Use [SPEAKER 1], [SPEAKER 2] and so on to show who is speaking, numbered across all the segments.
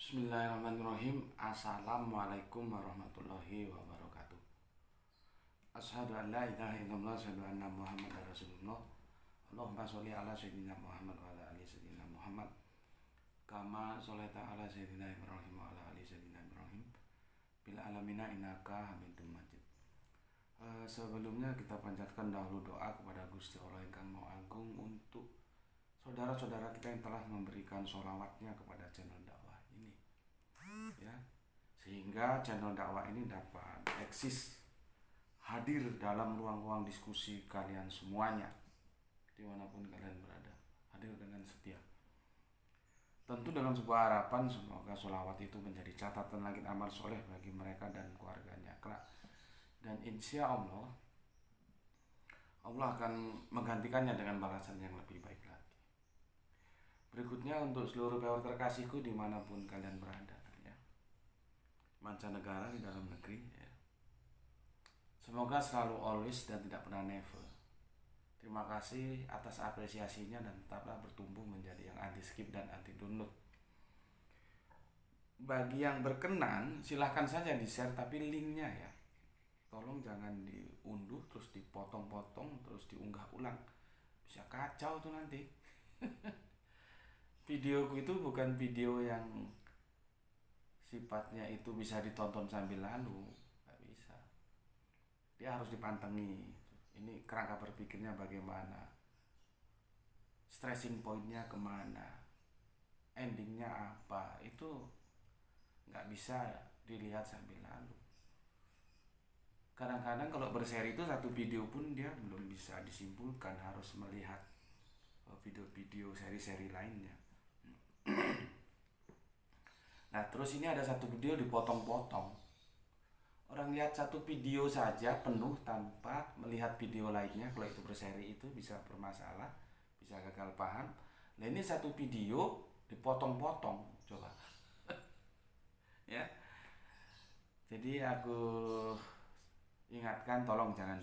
[SPEAKER 1] Bismillahirrahmanirrahim. Assalamualaikum warahmatullahi wabarakatuh. Asyhadu an la ilaha illallah, asyhadu anna Muhammadar Rasulullah. Allahumma sholli ala sayyidina Muhammad wa ala ali sayyidina Muhammad. Kama sholaita ala sayyidina Ibrahim wa ala ali sayyidina Ibrahim bil alamina innaka Hamidum Majid. Sebelumnya kita panjatkan dahulu doa kepada Gusti Allah yang Maha Agung untuk saudara-saudara kita yang telah memberikan sholawatnya kepada channel dakwah ini, ya, sehingga channel dakwah ini dapat eksis hadir dalam ruang-ruang diskusi kalian semuanya dimanapun kalian berada, hadir dengan setia, tentu dengan sebuah harapan semoga sholawat itu menjadi catatan langit amal soleh bagi mereka dan keluarganya kelak, dan insya Allah akan menggantikannya dengan balasan yang lebih baik lagi. Berikutnya untuk seluruh viewer terkasihku dimanapun kalian berada, ya, mancanegara di dalam negeri, ya, semoga selalu always dan tidak pernah never. Terima kasih atas apresiasinya dan tetaplah bertumbuh menjadi yang anti skip dan anti download. Bagi yang berkenan silahkan saja di share, tapi linknya ya tolong jangan diunduh terus dipotong-potong terus diunggah ulang, bisa kacau tuh nanti. Videoku itu bukan video yang sifatnya itu bisa ditonton sambil lalu, nggak bisa. Dia harus dipantengi. Ini kerangka berpikirnya bagaimana, stressing pointnya kemana, endingnya apa, itu nggak bisa dilihat sambil lalu. Kadang-kadang kalau berseri itu satu video pun dia belum bisa disimpulkan, harus melihat video-video seri-seri lainnya. Nah terus ini ada satu video dipotong-potong. Orang lihat satu video saja penuh tanpa melihat video lainnya. Kalau itu berseri itu bisa bermasalah, bisa gagal paham. Nah ini satu video dipotong-potong, coba. Ya. Jadi aku ingatkan tolong jangan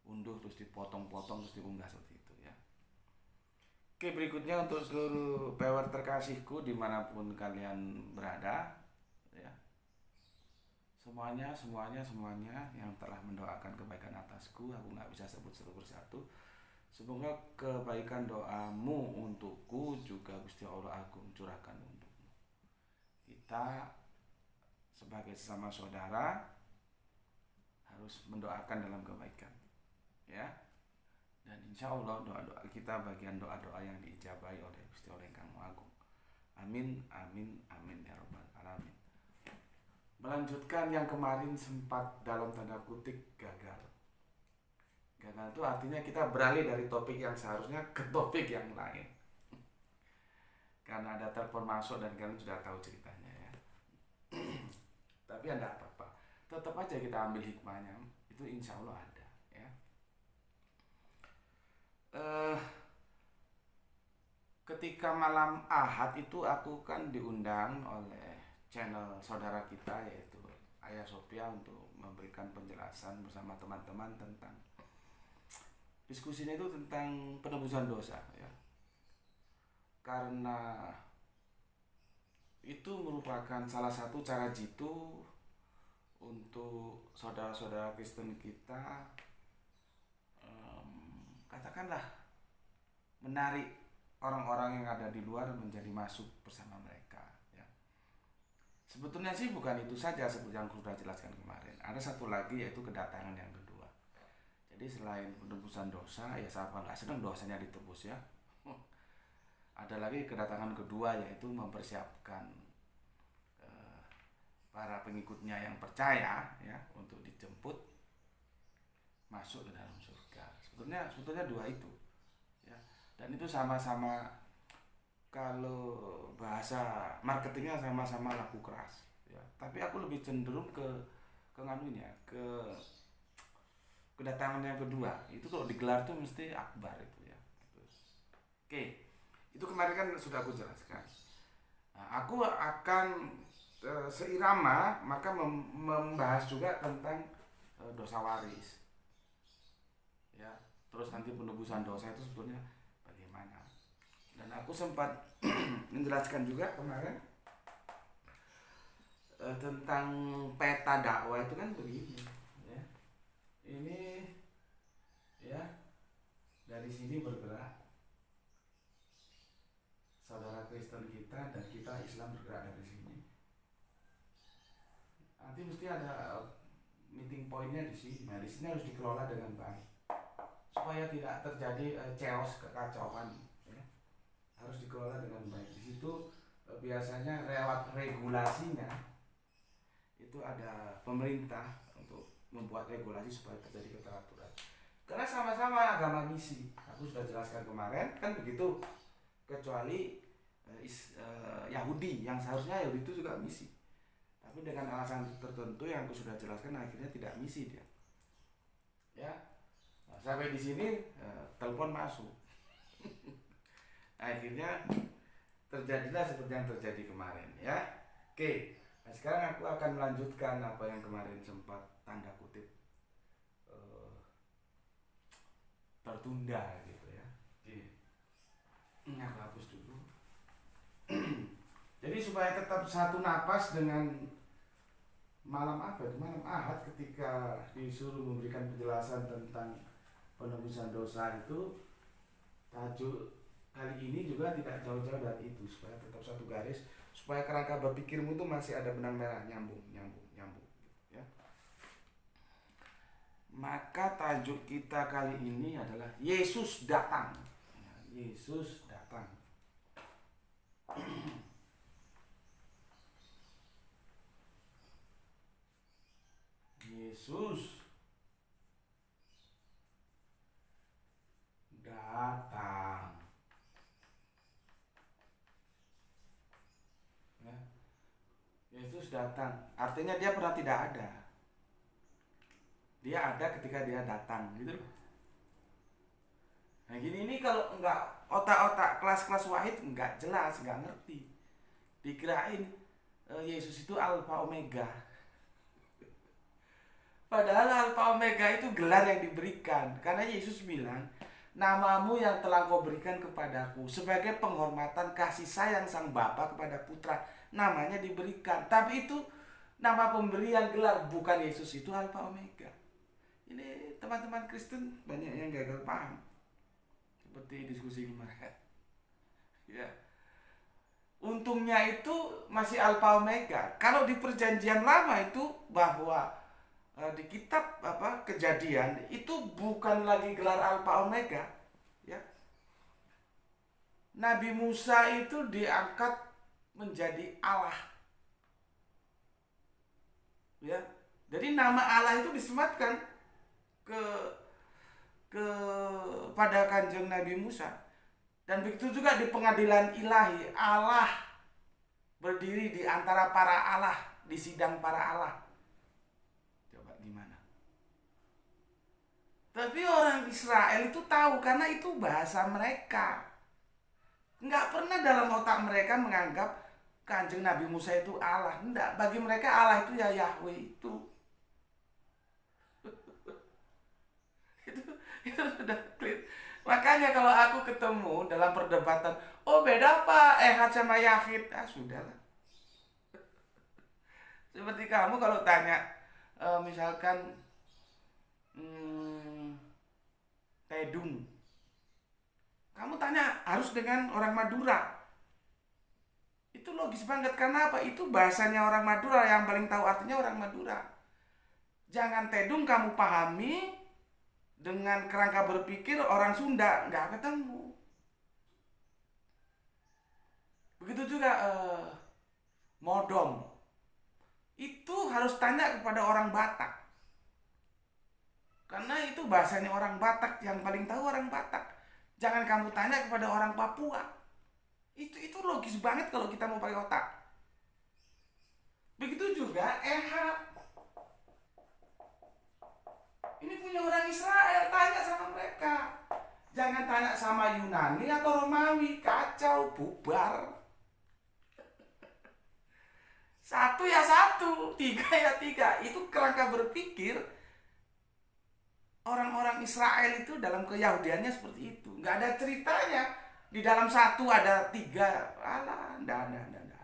[SPEAKER 1] diunduh terus dipotong-potong terus diunggah seperti itu, ya. Oke, berikutnya untuk seluruh viewer terkasihku dimanapun kalian berada, ya, semuanya yang telah mendoakan kebaikan atasku, aku nggak bisa sebut satu persatu. Semoga kebaikan doamu untukku juga Gusti Allah Agung curahkan untukmu. Kita sebagai sesama saudara harus mendoakan dalam kebaikan, ya. Dan insya Allah doa-doa kita bagian doa-doa yang diijabahi oleh Gusti Allah yang Maha Agung. Amin, amin, amin ya rabbal alamin. Melanjutkan yang kemarin sempat dalam tanda kutip gagal. Gagal itu artinya kita beralih dari topik yang seharusnya ke topik yang lain. Karena ada telepon masuk dan kalian sudah tahu ceritanya, ya. Tapi ada apa-apa, tetap aja kita ambil hikmahnya, itu insya Allah ada, ya. Ketika malam Ahad itu aku kan diundang oleh channel saudara kita yaitu Ayah Sophia untuk memberikan penjelasan bersama teman-teman tentang diskusinya itu tentang penebusan dosa, ya. Karena itu merupakan salah satu cara jitu untuk saudara-saudara Kristen kita, katakanlah menarik orang-orang yang ada di luar menjadi masuk bersama mereka, ya. Sebetulnya sih bukan itu saja seperti yang sudah jelaskan kemarin. Ada satu lagi yaitu kedatangan yang kedua. Jadi selain penebusan dosa, ya siapa nggak senang dosanya ditebus, ya. Ada lagi kedatangan kedua yaitu mempersiapkan para pengikutnya yang percaya, ya, untuk dijemput masuk ke dalam surga. Sebetulnya dua itu, ya. Dan itu sama-sama, kalau bahasa marketingnya sama-sama laku keras, ya. Tapi aku lebih cenderung ke nganunya, ke kedatangan yang kedua. Itu kalau digelar tuh mesti akbar itu, ya. Oke, itu kemarin kan sudah aku jelaskan. Nah, aku akan seirama maka membahas juga tentang dosa waris, ya. Terus nanti penebusan dosa itu sebetulnya bagaimana. Dan aku aku sempat menjelaskan juga kemarin tentang peta dakwah itu kan begini ya. Ini ya, dari sini bergerak saudara Kristen kita dan kita Islam bergerak dari sini. Nanti mesti ada meeting pointnya di sini. Nah, di sini harus dikelola dengan baik supaya tidak terjadi chaos, kekacauan ya. Harus dikelola dengan baik. Di situ biasanya lewat regulasinya itu ada pemerintah untuk membuat regulasi supaya terjadi keteraturan. Karena sama-sama agama misi. Aku sudah jelaskan kemarin kan begitu. Kecuali Yahudi, yang seharusnya Yahudi itu juga misi. Tapi dengan alasan tertentu yang aku sudah jelaskan akhirnya tidak misi dia. Ya. Nah, sampai di sini telepon masuk. Akhirnya terjadilah seperti yang terjadi kemarin ya. Oke. Nah, sekarang aku akan melanjutkan apa yang kemarin sempat tanda kutip tertunda gitu ya. Ini aku hapus dulu. Jadi supaya tetap satu napas dengan malam apa? Malam Ahad ketika disuruh memberikan penjelasan tentang penebusan dosa itu, tajuk kali ini juga tidak jauh-jauh dari itu, supaya tetap satu garis, supaya kerangka berpikirmu itu masih ada benang merah, nyambung gitu, ya. Maka tajuk kita kali ini adalah Yesus datang. Yesus datang. Yesus datang. Ya. Yesus datang. Artinya dia pernah tidak ada. Dia ada ketika dia datang, gitu loh. Nah gini, ini kalau enggak otak-otak kelas-kelas wahid enggak jelas, enggak ngerti. Dikirain Yesus itu Alfa Omega. Padahal Alfa Omega itu gelar yang diberikan. Karena Yesus bilang, namamu yang telah kau berikan kepadaku sebagai penghormatan kasih sayang sang Bapa kepada putra, namanya diberikan. Tapi itu nama pemberian gelar, bukan Yesus itu Alfa Omega. Ini teman-teman Kristen banyak yang gagal paham. Seperti diskusi kemarin. Ya. Untungnya itu masih Alfa Omega. Kalau di perjanjian lama itu bahwa di kitab Kejadian itu bukan lagi gelar Alfa Omega, ya. Nabi Musa itu diangkat menjadi Allah, ya. Jadi nama Allah itu disematkan pada Kanjeng Nabi Musa. Dan begitu juga di pengadilan ilahi, Allah berdiri di antara para Allah, di sidang para Allah. Coba gimana? Tapi orang Israel itu tahu karena itu bahasa mereka. Nggak pernah dalam otak mereka menganggap Kanjeng Nabi Musa itu Allah. Enggak, bagi mereka Allah itu ya Yahweh itu. Itu sudah clear. Makanya kalau aku ketemu dalam perdebatan, oh beda apa Ehad sama Yahid, sudahlah. Seperti kamu kalau tanya misalkan Tedung, kamu tanya harus dengan orang Madura. Itu logis banget, karena apa? Itu bahasanya orang Madura, yang paling tahu artinya orang Madura. Jangan Tedung kamu pahami dengan kerangka berpikir orang Sunda, nggak ketemu. Begitu juga modom. Itu harus tanya kepada orang Batak. Karena itu bahasanya orang Batak, yang paling tahu orang Batak. Jangan kamu tanya kepada orang Papua. Itu logis banget kalau kita mau pakai otak. Begitu juga Ehad. Ini punya orang Israel, tanya sama mereka. Jangan tanya sama Yunani atau Romawi, kacau, bubar. Satu ya satu, tiga ya tiga. Itu kerangka berpikir orang-orang Israel itu dalam keyahudiannya seperti itu. Nggak ada ceritanya Di dalam satu ada tiga. Alah, enggak ada, enggak ada.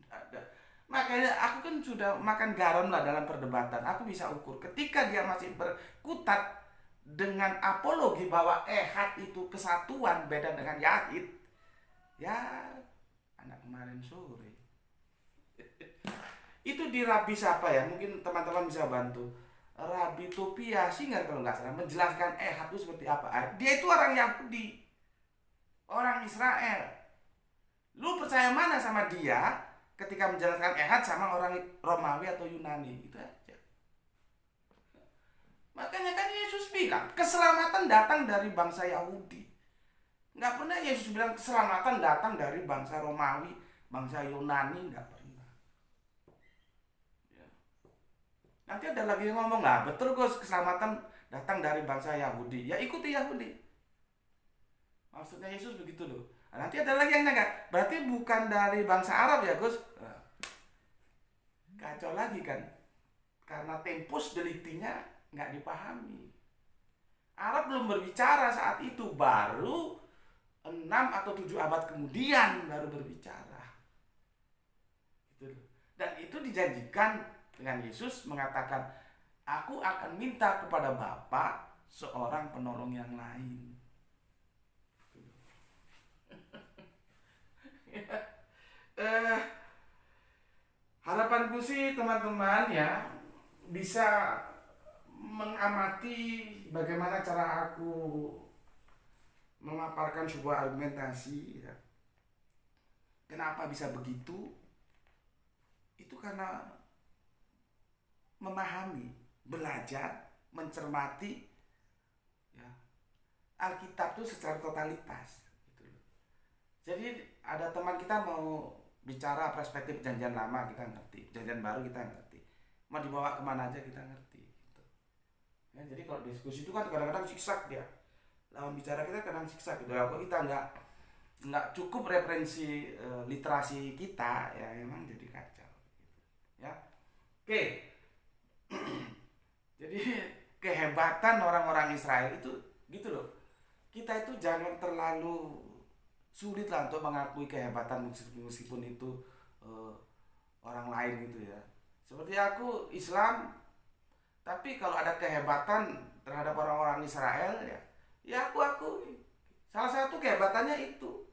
[SPEAKER 1] Enggak ada. Makanya aku kan sudah makan garam lah dalam perdebatan. Aku bisa ukur. Ketika dia masih berkutat dengan apologi bahwa ehad itu kesatuan beda dengan yahid, ya anak kemarin sore itu di Rabi siapa ya, mungkin teman-teman bisa bantu. Rabi Topia Singer kalau nggak salah menjelaskan ehad itu seperti apa. Dia itu orang Yahudi, orang Israel. Lu percaya mana sama dia ketika menjelaskan ehad sama orang Romawi atau Yunani? Itu aja. Makanya kan Yesus bilang keselamatan datang dari bangsa Yahudi. Nggak pernah Yesus bilang keselamatan datang dari bangsa Romawi, bangsa Yunani, nggak pernah. Ya. Nanti ada lagi yang ngomong, lah betul Gus, keselamatan datang dari bangsa Yahudi. Ya ikuti Yahudi. Maksudnya Yesus begitu loh. Nah, nanti ada lagi yang nanya, berarti bukan dari bangsa Arab ya Gus? Nah, kacau lagi kan. Karena tempus deliktinya nggak dipahami. Arab belum berbicara saat itu, baru 6 atau 7 abad kemudian baru berbicara. Gitu. Dan itu dijanjikan dengan Yesus mengatakan, aku akan minta kepada Bapa seorang penolong yang lain. Harapanku sih teman-teman ya bisa mengamati bagaimana cara aku memaparkan sebuah argumentasi ya. Kenapa bisa begitu? Itu karena memahami, belajar, mencermati ya, Alkitab itu secara totalitas gitu. Jadi ada teman kita mau bicara perspektif perjanjian lama, kita ngerti, perjanjian baru kita ngerti, mau dibawa kemana aja kita ngerti gitu. Ya, jadi kalau diskusi itu kan kadang-kadang siksak dia, lawan bicara kita kadang siksak gitu. Kalau kita nggak cukup referensi literasi kita, ya memang jadi kacau gitu. Ya oke. Jadi kehebatan orang-orang Israel itu gitu loh. Kita itu jangan terlalu sulit lah untuk mengakui kehebatan meskipun itu orang lain gitu ya. Seperti aku Islam, tapi kalau ada kehebatan terhadap orang-orang Israel ya aku akui. Salah satu kehebatannya itu,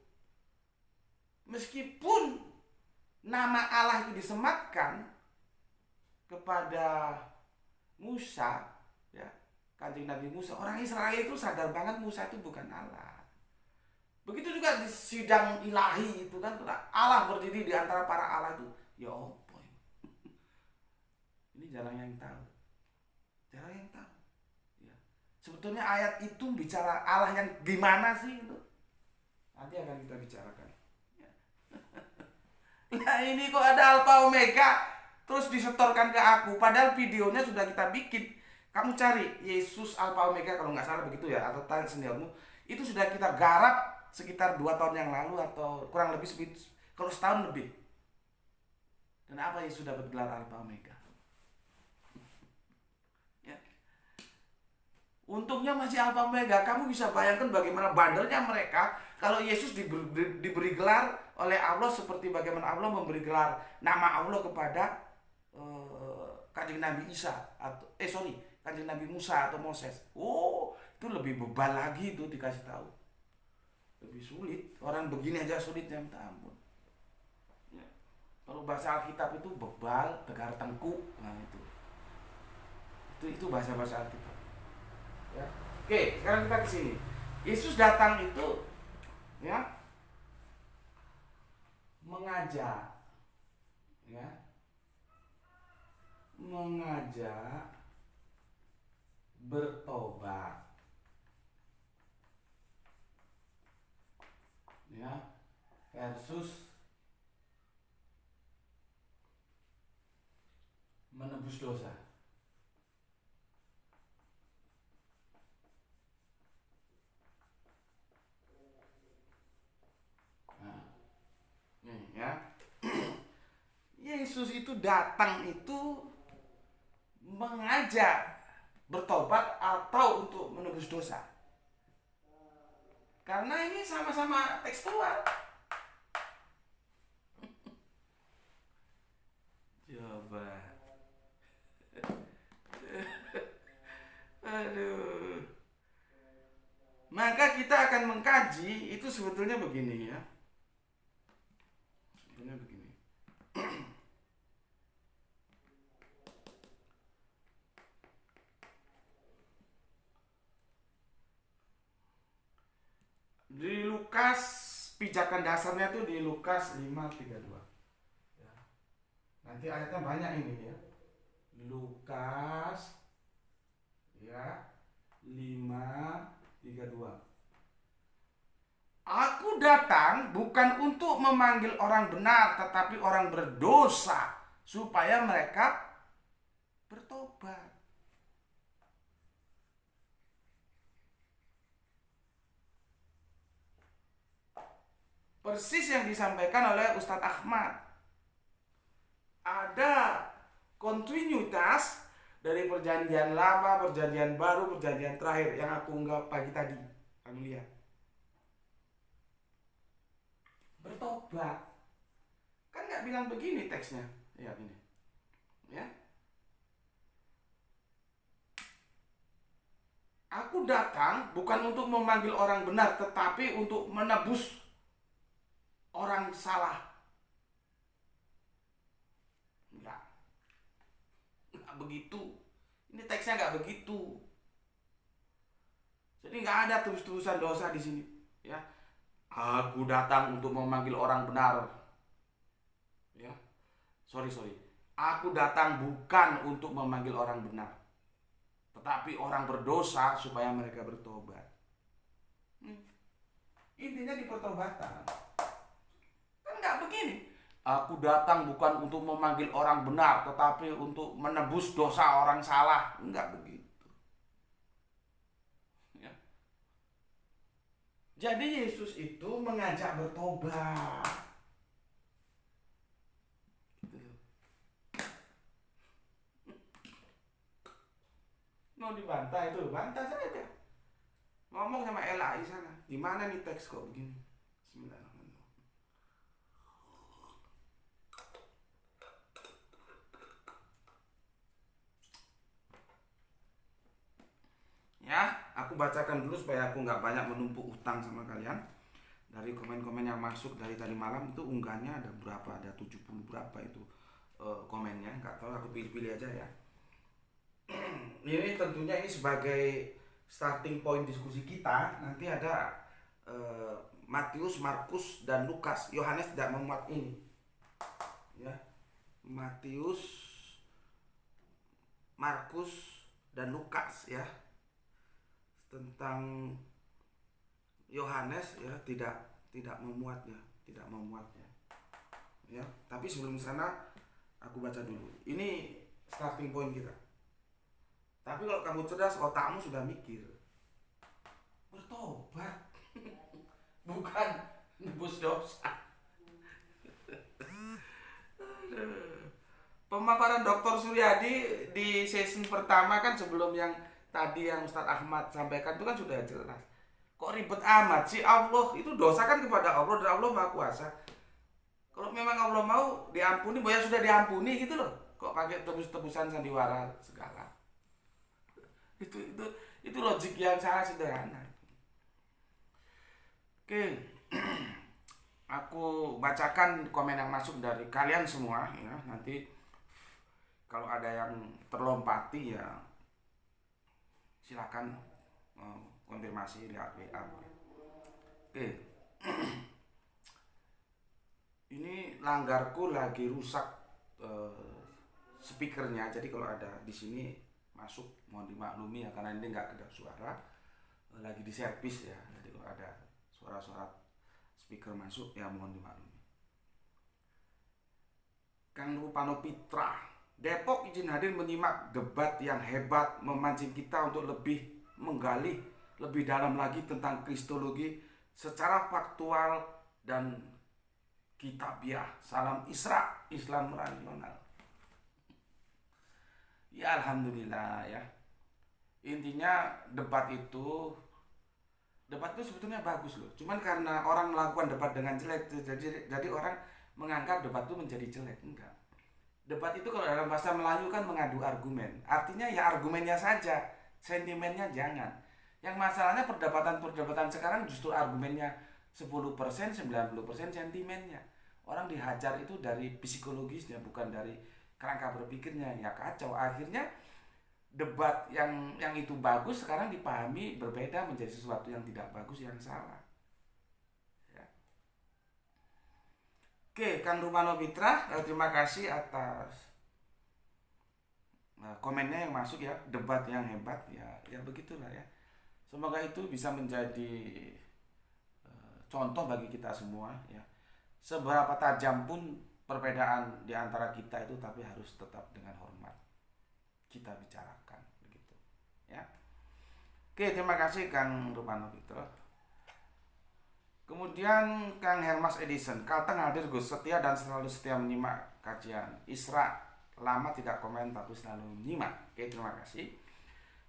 [SPEAKER 1] meskipun nama Allah itu disematkan kepada Musa ya, Kanjeng Nabi Musa, orang Israel itu sadar banget Musa itu bukan Allah. Begitu juga di sidang ilahi itu kan, Allah berdiri di antara para Allah itu. Ya apa ini? Ini jarang yang tahu. Jarang yang tahu. Ya. Sebetulnya ayat itu bicara Allah yang gimana sih itu? Nanti akan kita bicarakan. Ya. Nah ini kok ada Alpha Omega terus disetorkan ke aku, padahal videonya sudah kita bikin. Kamu cari Yesus Alpha Omega kalau nggak salah begitu ya, atau tanya seniormu, itu sudah kita garap sekitar 2 tahun yang lalu atau kurang lebih kalau setahun lebih. Kenapa Yesus sudah bergelar Alpha Omega? Ya. Untungnya masih Alpha Omega. Kamu bisa bayangkan bagaimana bandelnya mereka kalau Yesus diberi gelar oleh Allah seperti bagaimana Allah memberi gelar nama Allah kepada Kanjeng Nabi Isa atau Kanjeng Nabi Musa atau Moses. Oh, itu lebih bebal lagi itu dikasih tahu. Lebih sulit. Orang begini aja sulitnya minta ampun. Ya. Kalau bahasa Alkitab itu bebal, tegar tengkuk, nah itu bahasa-bahasa Alkitab. Ya. Oke, sekarang kita ke sini. Yesus datang itu ya mengajak bertobat ya versus menebus dosa. Nah, nih ya. Yesus itu datang itu mengajak bertobat atau untuk menebus dosa. Karena ini sama-sama tekstual. Coba. Aduh. Maka kita akan mengkaji itu sebetulnya begini ya. Sebetulnya begini. Di Lukas, pijakan dasarnya tuh di Lukas 5:32. Ya. Nanti ayatnya banyak ini ya. Lukas ya 5:32. Aku datang bukan untuk memanggil orang benar, tetapi orang berdosa, supaya mereka bertobat. Persis yang disampaikan oleh Ustadz Ahmad. Ada kontinuitas dari perjanjian lama, perjanjian baru, perjanjian terakhir yang aku unggah pagi tadi. Kamu lihat. Bertobat. Kan nggak bilang begini teksnya. Ya ini. Ya. Aku datang bukan untuk memanggil orang benar, tetapi untuk menebus orang salah. Enggak begitu. Ini teksnya nggak begitu. Jadi nggak ada terus-terusan dosa di sini. Ya. Aku datang untuk memanggil orang benar. Ya. Sorry. Aku datang bukan untuk memanggil orang benar, tetapi orang berdosa supaya mereka bertobat. Intinya di pertobatan. Kan nggak begini. Aku datang bukan untuk memanggil orang benar, tetapi untuk menebus dosa orang salah. Enggak begitu. Ya. Jadi Yesus itu mengajak bertobat. Mau dibantah itu, bantah saja. Ngomong sama LAI sana. Di mana nih teks kok begini? Bismillahirrahmanirrahim. Ya, aku bacakan dulu supaya aku nggak banyak menumpuk utang sama kalian. Dari komen-komen yang masuk dari tadi malam itu unggahannya ada berapa? Ada 70 berapa itu komennya. Nggak tahu, aku pilih-pilih aja ya. Ini tentunya ini sebagai starting point diskusi kita. Nanti ada Matius, Markus, dan Lukas. Yohanes tidak memuat ini. Ya, Matius, Markus, dan Lukas ya. Tentang Yohanes ya tidak memuatnya. Ya, tapi sebelum sana aku baca dulu. Ini starting point kita. Tapi kalau kamu cerdas, otakmu sudah mikir. Bertobat. Bukan nebus dosa. Pemaparan Dr. Suryadi di season pertama kan sebelum yang tadi yang Ustadz Ahmad sampaikan itu kan sudah jelas. Kok ribet amat sih? Allah itu dosa kan kepada Allah, dan Allah Maha Kuasa. Kalau memang Allah mau diampuni, ya sudah diampuni gitu loh. Kok pakai tebus-tebusan sandiwara segala? Itu logik yang sangat sederhana. Oke. Aku bacakan komen yang masuk dari kalian semua ya. Nanti kalau ada yang terlompati ya silakan konfirmasi lewat WA. Oke. Ini langgarku lagi rusak speakernya. Jadi kalau ada di sini masuk mohon dimaklumi ya, karena ini nggak kedap suara, lagi di servis ya. Jadi kalau ada suara-suara speaker masuk ya mohon dimaklumi. Kang Rupano Pitra, Depok izin hadir menyimak debat yang hebat, memancing kita untuk lebih menggali lebih dalam lagi tentang kristologi secara faktual dan kitabiah. Salam Isra, Islam rasional. Ya alhamdulillah ya. Intinya debat itu Debat itu sebetulnya bagus loh. Cuman karena orang melakukan debat dengan jelek, jadi orang menganggap debat itu menjadi jelek. Enggak. Debat itu kalau dalam bahasa Melayu kan mengadu argumen. Artinya ya argumennya saja, sentimennya jangan. Yang masalahnya perdebatan-perdebatan sekarang justru argumennya 10%, 90% sentimennya. Orang dihajar itu dari psikologisnya, bukan dari kerangka berpikirnya. Ya kacau. Akhirnya debat yang itu bagus sekarang dipahami berbeda menjadi sesuatu yang tidak bagus, yang salah. Ya. Oke, Kang Rumano Mitra, terima kasih atas komennya yang masuk ya, debat yang hebat ya, ya begitulah ya. Semoga itu bisa menjadi contoh bagi kita semua ya. Seberapa tajam pun perbedaan di antara kita itu, tapi harus tetap dengan hormat kita bicarakan begitu ya. Oke, terima kasih Kang Rumano Mitra. Kemudian Kang Hermas Edison, Kalteng hadir Gus, setia dan selalu setia menyimak kajian. Isra, lama tidak komen tapi selalu menyimak. Oke, terima kasih.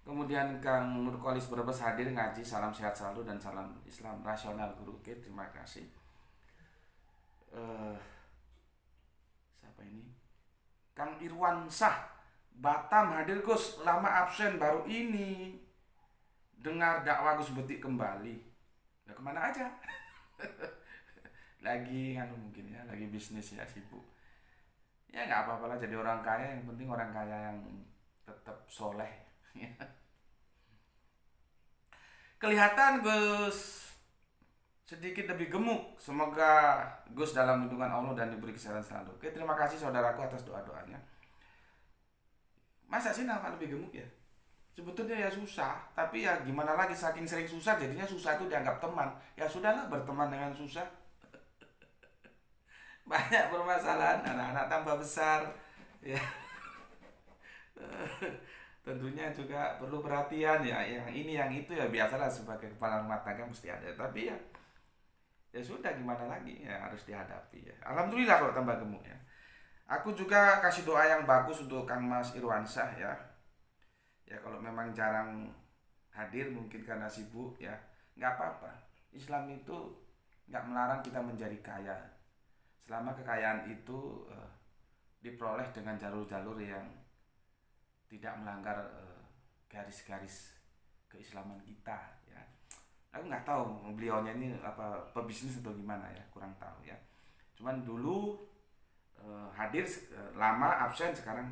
[SPEAKER 1] Kemudian Kang Nurkolis Brebes hadir ngaji, salam sehat selalu dan salam Islam rasional guru. Oke, terima kasih. Siapa ini? Kang Irwan Sah, Batam hadir Gus, lama absen baru ini. Dengar dakwah Gus Betik kembali. Nah, kemana aja? Lagi mungkin ya, lagi bisnis ya, sibuk. Ya nggak apa-apa lah jadi orang kaya, yang penting orang kaya yang tetap soleh. Kelihatan Gus sedikit lebih gemuk. Semoga Gus dalam lindungan Allah dan diberi kesehatan selalu. Oke, terima kasih saudaraku atas doa-doanya. Masa sih nampak lebih gemuk ya? Sebetulnya ya susah, tapi ya gimana lagi, saking sering susah jadinya susah itu dianggap teman. Ya sudahlah, berteman dengan susah. Banyak permasalahan, anak-anak tambah besar ya. Tentunya juga perlu perhatian ya, yang ini yang itu ya, biasalah sebagai kepala rumah tangga mesti ada. Tapi ya ya sudah, gimana lagi, ya harus dihadapi ya. Alhamdulillah kalau tambah gemuk ya. Aku juga kasih doa yang bagus untuk Kang Mas Irwansyah ya. Ya kalau memang jarang hadir mungkin karena sibuk ya, nggak apa-apa. Islam itu nggak melarang kita menjadi kaya, selama kekayaan itu diperoleh dengan jalur-jalur yang tidak melanggar garis-garis keislaman kita ya. Aku nggak tahu beliaunya ini apa pebisnis atau gimana ya, kurang tahu ya. Cuman dulu hadir lama absen, sekarang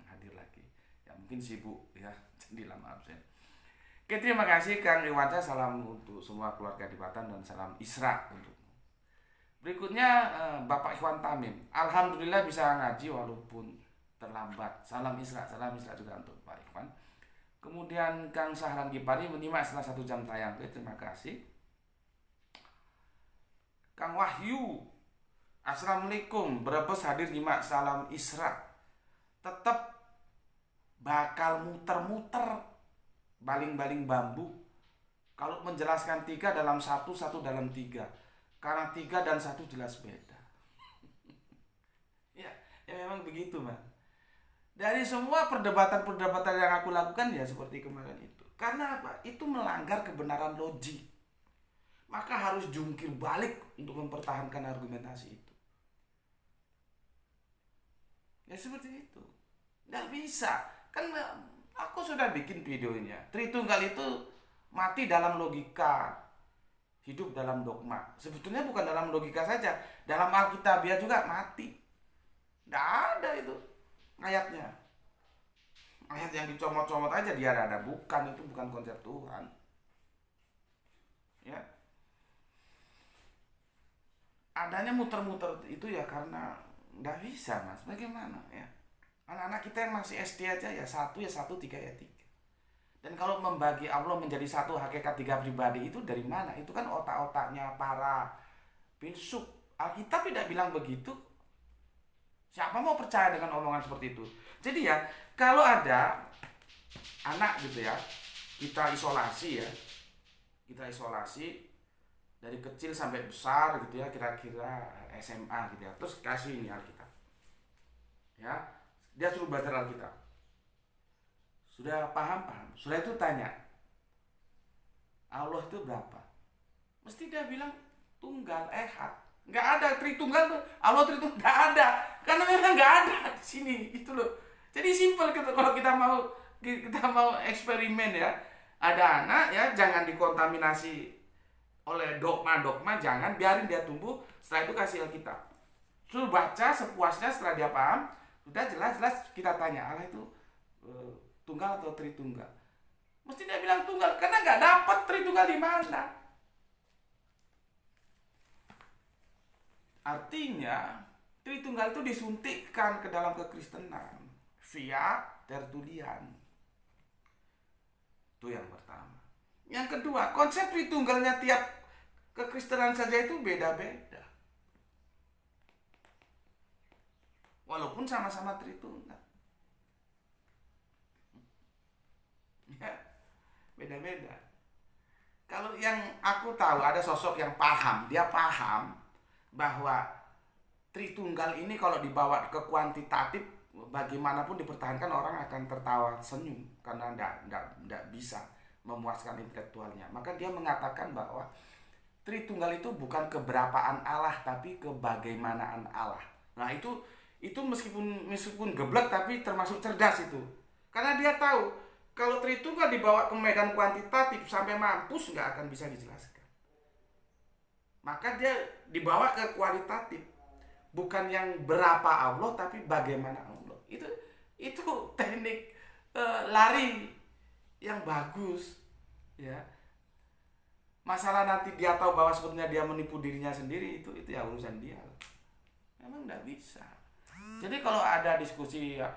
[SPEAKER 1] hadir lagi ya, mungkin sibuk ya jadi lama absen. Oke, terima kasih Kang Iwanca, salam untuk semua keluarga di Batam dan salam Isra untuk. Berikutnya Bapak Ikhwan Tamim, alhamdulillah bisa ngaji walaupun terlambat. Salam Isra juga untuk Pak Ikhwan. Kemudian Kang Sahran Gipari menyimak setelah 1 jam tayang. Oke, terima kasih. Kang Wahyu, assalamualaikum, Brebes hadir nyimak salam Isra. Tetap bakal muter-muter baling-baling bambu kalau menjelaskan 3 dalam 1, 1 dalam 3. Karena 3 dan 1 jelas beda. Ya memang begitu, Mas. Dari semua perdebatan-perdebatan yang aku lakukan ya seperti kemarin itu. Karena apa? Itu melanggar kebenaran logik. Maka harus jungkir balik untuk mempertahankan argumentasi itu. Ya seperti itu. Nggak bisa. Kan aku sudah bikin videonya. Tritunggal itu mati dalam logika, hidup dalam dogma. Sebetulnya bukan dalam logika saja, dalam Alkitabiah juga mati. Nggak ada itu ayatnya. Ayat yang dicomot-comot aja dia ada. Bukan, itu bukan konsep Tuhan. Ya. Adanya muter-muter itu ya karena nggak bisa, Mas. Bagaimana ya? Anak-anak kita yang masih SD aja ya 1 ya 1, 3 ya 3. Dan kalau membagi Allah menjadi 1 hakikat 3 pribadi itu dari mana? Itu kan otak-otaknya para filsuf. Alkitab tidak bilang begitu. Siapa mau percaya dengan omongan seperti itu? Jadi ya, kalau ada anak gitu ya, kita isolasi ya. Kita isolasi dari kecil sampai besar gitu ya, kira-kira SMA gitu ya. Terus kasih ini Alkitab. Ya, dia suruh baca Alkitab. Sudah paham? Sudah itu tanya, Allah itu berapa? Mesti dia bilang tunggal, ehad. Nggak ada Tritunggal tuh, Allah Tritunggal nggak ada, karena memang nggak ada di sini itu loh. Jadi simpel gitu kalau kita mau eksperimen ya. Ada anak ya, jangan dikontaminasi oleh dogma-dogma, jangan, biarin dia tumbuh. Setelah itu kasih Alkitab, suruh baca sepuasnya. Setelah dia paham, sudah jelas-jelas kita tanya, Allah itu tunggal atau Tritunggal? Mesti dia bilang tunggal, karena nggak dapat Tritunggal di mana. Artinya Tritunggal itu disuntikkan ke dalam kekristenan via Tertullian. Itu yang pertama. Yang kedua, konsep Tritunggalnya tiap kekristenan saja itu beda-beda. Walaupun sama-sama Tritunggal, ya, beda-beda. Kalau yang aku tahu, ada sosok yang paham, dia paham bahwa Tritunggal ini kalau dibawa ke kuantitatif, bagaimanapun dipertahankan orang akan tertawa senyum karena tidak bisa memuaskan intelektualnya. Maka dia mengatakan bahwa Tritunggal itu bukan keberapaan Allah, tapi kebagaimanaan Allah. Nah itu meskipun geblek, tapi termasuk cerdas itu, karena dia tahu kalau Tritunggal dibawa ke medan kuantitatif sampai mampus nggak akan bisa dijelaskan. Maka dia dibawa ke kualitatif, bukan yang berapa Allah tapi bagaimana Allah. Itu teknik lari yang bagus ya. Masalah nanti dia tahu bahwa sebetulnya dia menipu dirinya sendiri, itu ya urusan dia. Memang nggak bisa. Jadi kalau ada diskusi ya,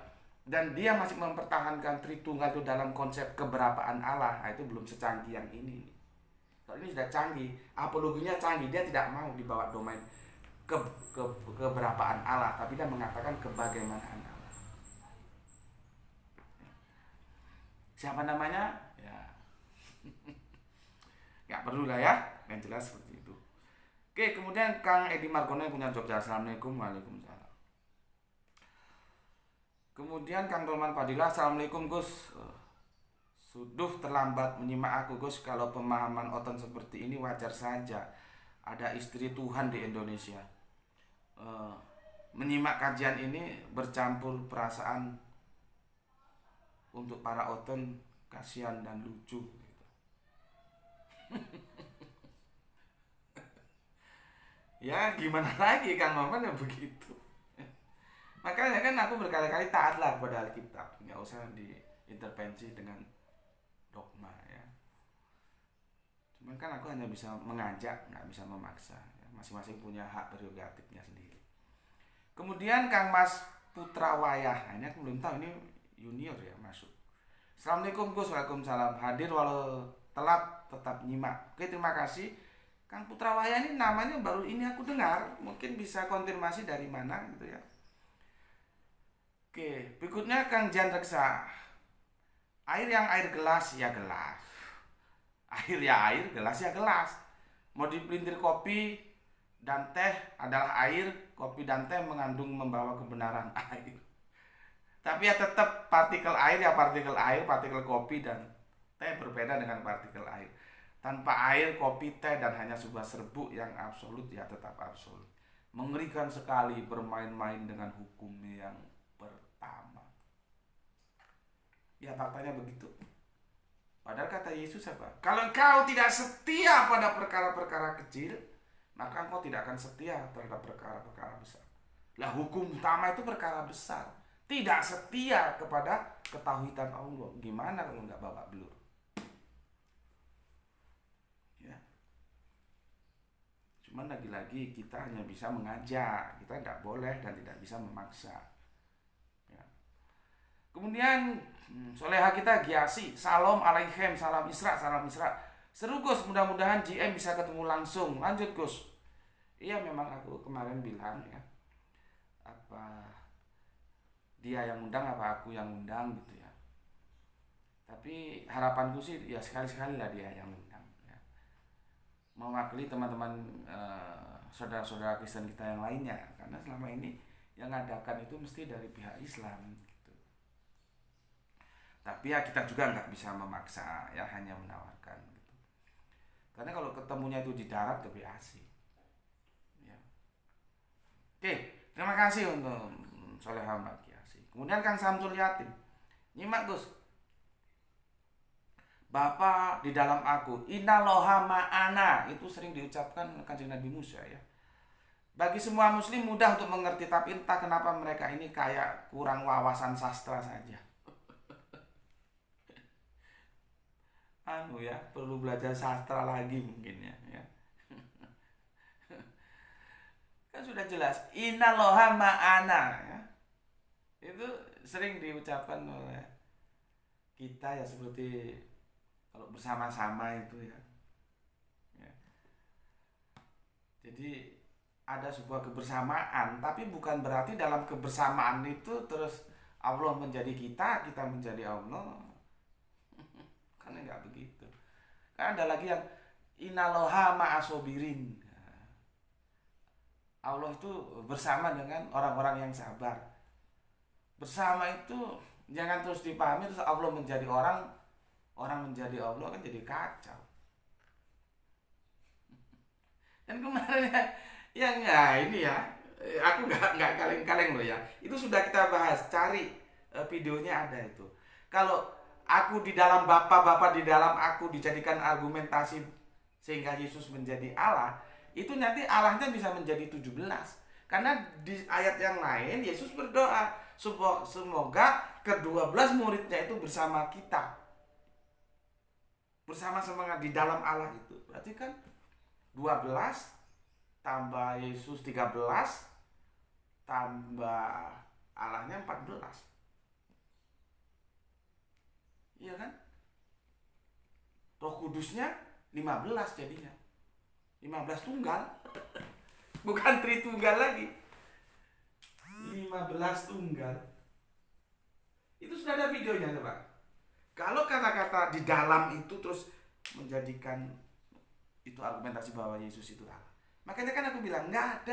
[SPEAKER 1] dan dia masih mempertahankan Tritunggal itu dalam konsep keberapaan Allah, nah itu belum secanggih yang ini. Kalau ini sudah canggih, apologinya canggih, dia tidak mau dibawa domain keberapaan Allah, tapi dia mengatakan kebagaimanaan Allah. Siapa namanya? Ya, nggak perlu lah ya, yang jelas seperti itu. Oke, kemudian Kang Edi Margono yang punya Jogja. Assalamualaikum. Waalaikumsalam. Kemudian Kang Dolman Padilla. Assalamualaikum Gus. Sudah terlambat menyimak aku Gus. Kalau pemahaman Oton seperti ini wajar saja. Ada istri Tuhan di Indonesia. Menyimak kajian ini bercampur perasaan untuk para Oton, kasihan dan lucu gitu. Ya gimana lagi Kang Maman ya begitu. Makanya kan aku berkali-kali taatlah pada Alkitab, nggak usah diintervensi dengan dogma ya. Cuman kan aku hanya bisa mengajak, nggak bisa memaksa ya. Masing-masing punya hak prerogatifnya sendiri. Kemudian Kang Mas Putra Wayah, nah, ini aku belum tahu, ini junior ya masuk. Assalamualaikum Gus. Waalaikumsalam. Hadir walau telat tetap nyimak. Oke, terima kasih. Kang Putra Wayah ini namanya baru ini aku dengar, mungkin bisa konfirmasi dari mana gitu ya. Oke, berikutnya Kang Jan Reksa. Air yang air gelas ya gelas. Air ya air, gelas ya gelas. Mau dipelintir kopi dan teh adalah air, kopi dan teh mengandung membawa kebenaran air. Tapi ya tetap partikel air ya partikel air, partikel kopi dan teh berbeda dengan partikel air. Tanpa air, kopi, teh dan hanya sebuah serbuk yang absolut ya tetap absolut. Mengerikan sekali bermain-main dengan hukum yang pertama. Ya faktanya begitu. Padahal kata Yesus apa? Kalau engkau tidak setia pada perkara-perkara kecil, maka engkau tidak akan setia terhadap perkara-perkara besar. Lah hukum utama itu perkara besar. Tidak setia kepada ketauhidan Allah. Gimana kalau nggak babak belur? Ya. Cuman lagi-lagi kita hanya bisa mengajak. Kita tidak boleh dan tidak bisa memaksa. Ya. Kemudian soleha kita Giasi. Salam alaikum, salam Isra, salam Isra. Seru Gus, mudah-mudahan GM bisa ketemu langsung. Lanjut Gus. Iya memang aku kemarin bilang ya. Apa dia yang undang apa aku yang undang gitu ya. Tapi harapanku sih ya sekali-sekali lah dia yang undang ya. Mewakili teman-teman saudara-saudara Kristen kita yang lainnya, karena selama ini yang ngadakan itu mesti dari pihak Islam gitu. Tapi ya kita juga nggak bisa memaksa ya, hanya menawarkan gitu. Karena kalau ketemunya itu di darat lebih asik. Ya. Oke, terima kasih untuk Soleha Mbak Kiasi. Kemudian Kang Samsul Yatim, nyimak Gus. Bapa di dalam aku, Inaloha ma'ana, itu sering diucapkan Kanjeng Nabi Musa ya. Bagi semua muslim mudah untuk mengerti, tapi entah kenapa mereka ini kayak kurang wawasan sastra saja. Ya, perlu belajar sastra lagi mungkin ya. Kan sudah jelas, Inaloha ma'ana ya. Itu sering diucapkan oleh kita ya, seperti kalau bersama-sama itu ya. Jadi ada sebuah kebersamaan, tapi bukan berarti dalam kebersamaan itu terus Allah menjadi kita, kita menjadi Allah. Karena nggak begitu. Kan ada lagi yang Inaloha ma'asobirin. Allah itu bersama dengan orang-orang yang sabar. Bersama itu jangan terus dipahami terus Allah menjadi orang menjadi Allah, kan jadi kacau. Dan kemarin ini ya, aku nggak kaleng-kaleng loh ya. Itu sudah kita bahas, cari videonya ada itu. Kalau aku di dalam Bapa, Bapa di dalam aku dijadikan argumentasi sehingga Yesus menjadi Allah, itu nanti Allahnya bisa menjadi 17. Karena di ayat yang lain Yesus berdoa, semoga ke-12 muridnya itu bersama kita. Bersama-sama di dalam Allah itu. Berarti kan 12 tambah Yesus 13 tambah Allahnya 14. Iya kan? Roh Kudusnya 15 jadinya. 15 tunggal. Bukan Tritunggal lagi. 15 tunggal. Itu sudah ada videonya coba. Kalau kata-kata di dalam itu terus menjadikan itu argumentasi bahwa Yesus itu Allah. Makanya kan aku bilang nggak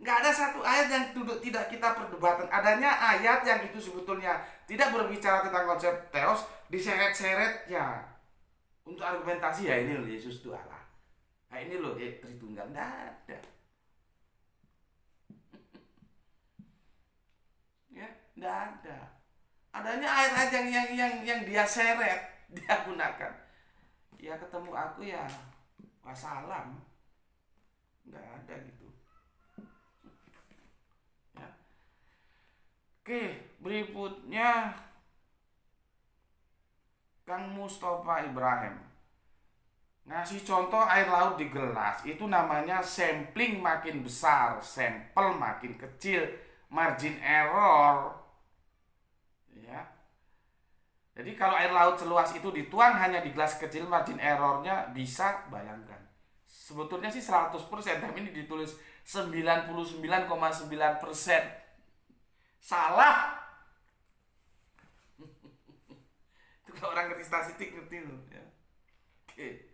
[SPEAKER 1] ada satu ayat yang tidak kita perdebatkan. Adanya ayat yang itu sebetulnya tidak berbicara tentang konsep teos, diseret-seretnya untuk argumentasi ya ini loh Yesus itu Allah. Nah ini loh Tritunggal, nggak ada. Ya nggak ada. Adanya ayat-ayat yang dia seret, dia gunakan. Ya ketemu aku ya wassalam. Nggak ada gitu ya. Oke, berikutnya Kang Mustafa Ibrahim ngasih contoh air laut di gelas. Itu namanya sampling makin besar, sampel makin kecil, margin error ya. Jadi kalau air laut seluas itu dituang hanya di gelas kecil, margin errornya bisa bayangkan. Sebetulnya sih 100%, tapi ini ditulis 99,9%. Salah. Itu kalau orang ngerti statistik ngerti loh ya. Oke.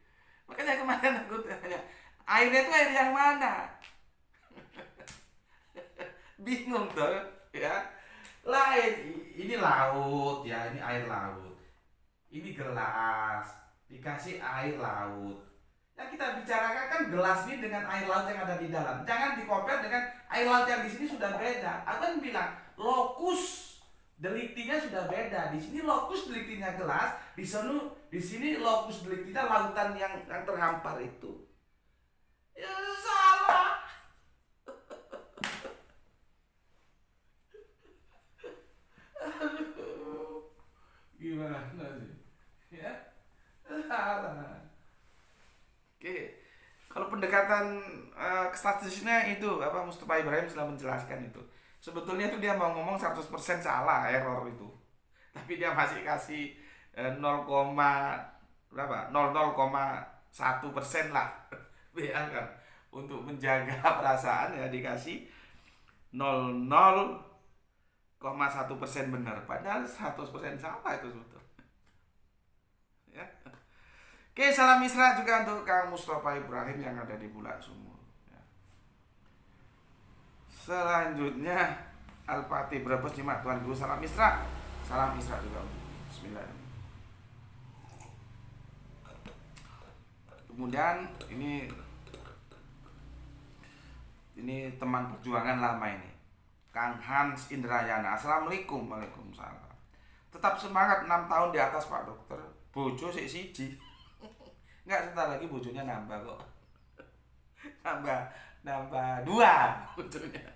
[SPEAKER 1] Makanya kemarin aku tanya, airnya itu air yang mana? Bingung tuh ya. Ini laut ya, ini air laut. Ini gelas, dikasih air laut. Yang kita bicarakan kan gelas ini dengan air laut yang ada di dalam. Jangan di-compare dengan air laut yang di sini sudah beda. Aku kan bilang lokus deliktinya sudah beda. Di sini lokus deliktinya gelas, di sini lokus deliktinya lautan yang terhampar itu. Ya salah. Gimana sih? Ya salah. Oke, kalau pendekatan statistiknya itu Mustafa Ibrahim sudah menjelaskan itu. Sebetulnya itu dia mau ngomong 100% salah error itu. Tapi dia masih kasih 0,1% lah. Bayangkan untuk menjaga perasaan ya dikasih 0,1% benar. Padahal 100% salah itu sebetulnya. Ya. Oke, salam Isra juga untuk Kang Mustafa Ibrahim yang ada di Bulan Sumur ya. Selanjutnya Al-Fatih Brebes nyimak Tuan Guru salam Isra. Salam Isra juga. Bismillahirrahmanirrahim. Kemudian ini teman perjuangan lama ini, Kang Hans Indrayana. Assalamualaikum. Waalaikumsalam. Tetap semangat, 6 tahun di atas Pak Dokter. Bojo siji. Enggak, sebentar lagi bojonya nambah kok. Nambah 2 bojonya.